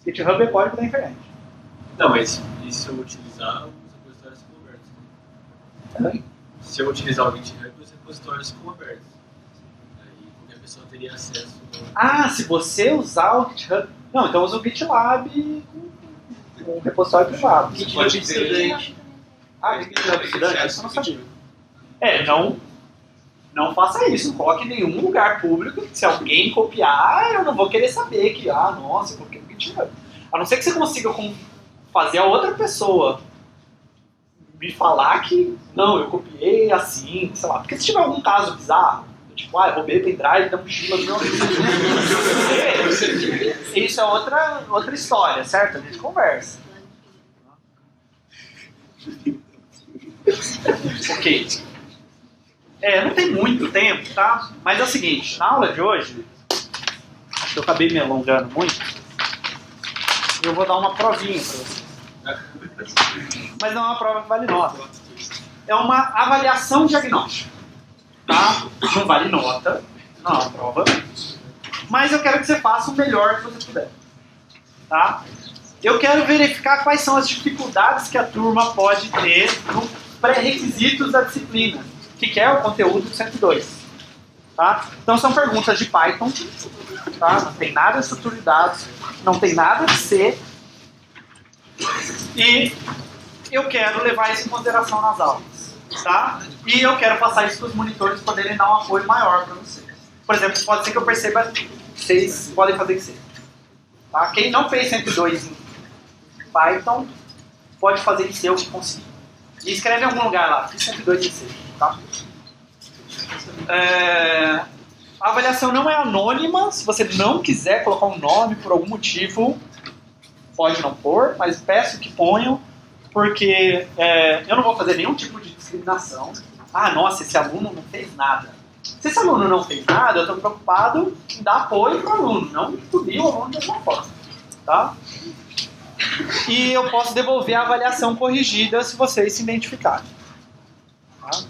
GitHub é código da internet. Não, mas e se eu utilizar os repositórios como abertos? Se eu utilizar o GitHub, os repositórios como abertos. Aí qualquer pessoa teria acesso... Se você usar o GitHub... Não, então usa o GitLab com o repositório privado. Você pode ter... Ah, tem que tirar do estudante? Isso eu não sabia. Não faça isso, não coloque em nenhum lugar público. Se alguém copiar, eu não vou querer saber que, nossa, porque alguém tirou. A não ser que você consiga fazer a outra pessoa me falar que, não, eu copiei assim, sei lá. Porque se tiver algum caso bizarro, tipo, eu roubei pendrive da mochila do meu amigo. Isso é outra história, certo? A gente conversa. Ok. Não tem muito tempo, tá? Mas é o seguinte, na aula de hoje, acho que eu acabei me alongando muito, eu vou dar uma provinha para vocês. Mas não é uma prova que vale nota. É uma avaliação diagnóstica, tá? Não vale nota, não é uma prova. Mas eu quero que você faça o melhor que você puder, tá? Eu quero verificar quais são as dificuldades que a turma pode ter no pré-requisitos da disciplina, que é o conteúdo do 102. Tá? Então são perguntas de Python, tá? Não tem nada de estrutura de dados, não tem nada de C, e eu quero levar isso em consideração nas aulas. Tá? E eu quero passar isso para os monitores poderem dar um apoio maior para vocês. Por exemplo, pode ser que eu perceba que vocês podem fazer em C. Tá? Quem não fez 102 em Python, pode fazer em C o que conseguir. E escreve em algum lugar lá, fiz 102 em C. Tá? A avaliação não é anônima. Se você não quiser colocar um nome por algum motivo, pode não pôr, mas peço que ponham, porque eu não vou fazer nenhum tipo de discriminação. Nossa, esse aluno não fez nada. Se esse aluno não fez nada, eu estou preocupado em dar apoio para o aluno, não punir o aluno de alguma forma. Tá? E eu posso devolver a avaliação corrigida se vocês se identificarem. Tá?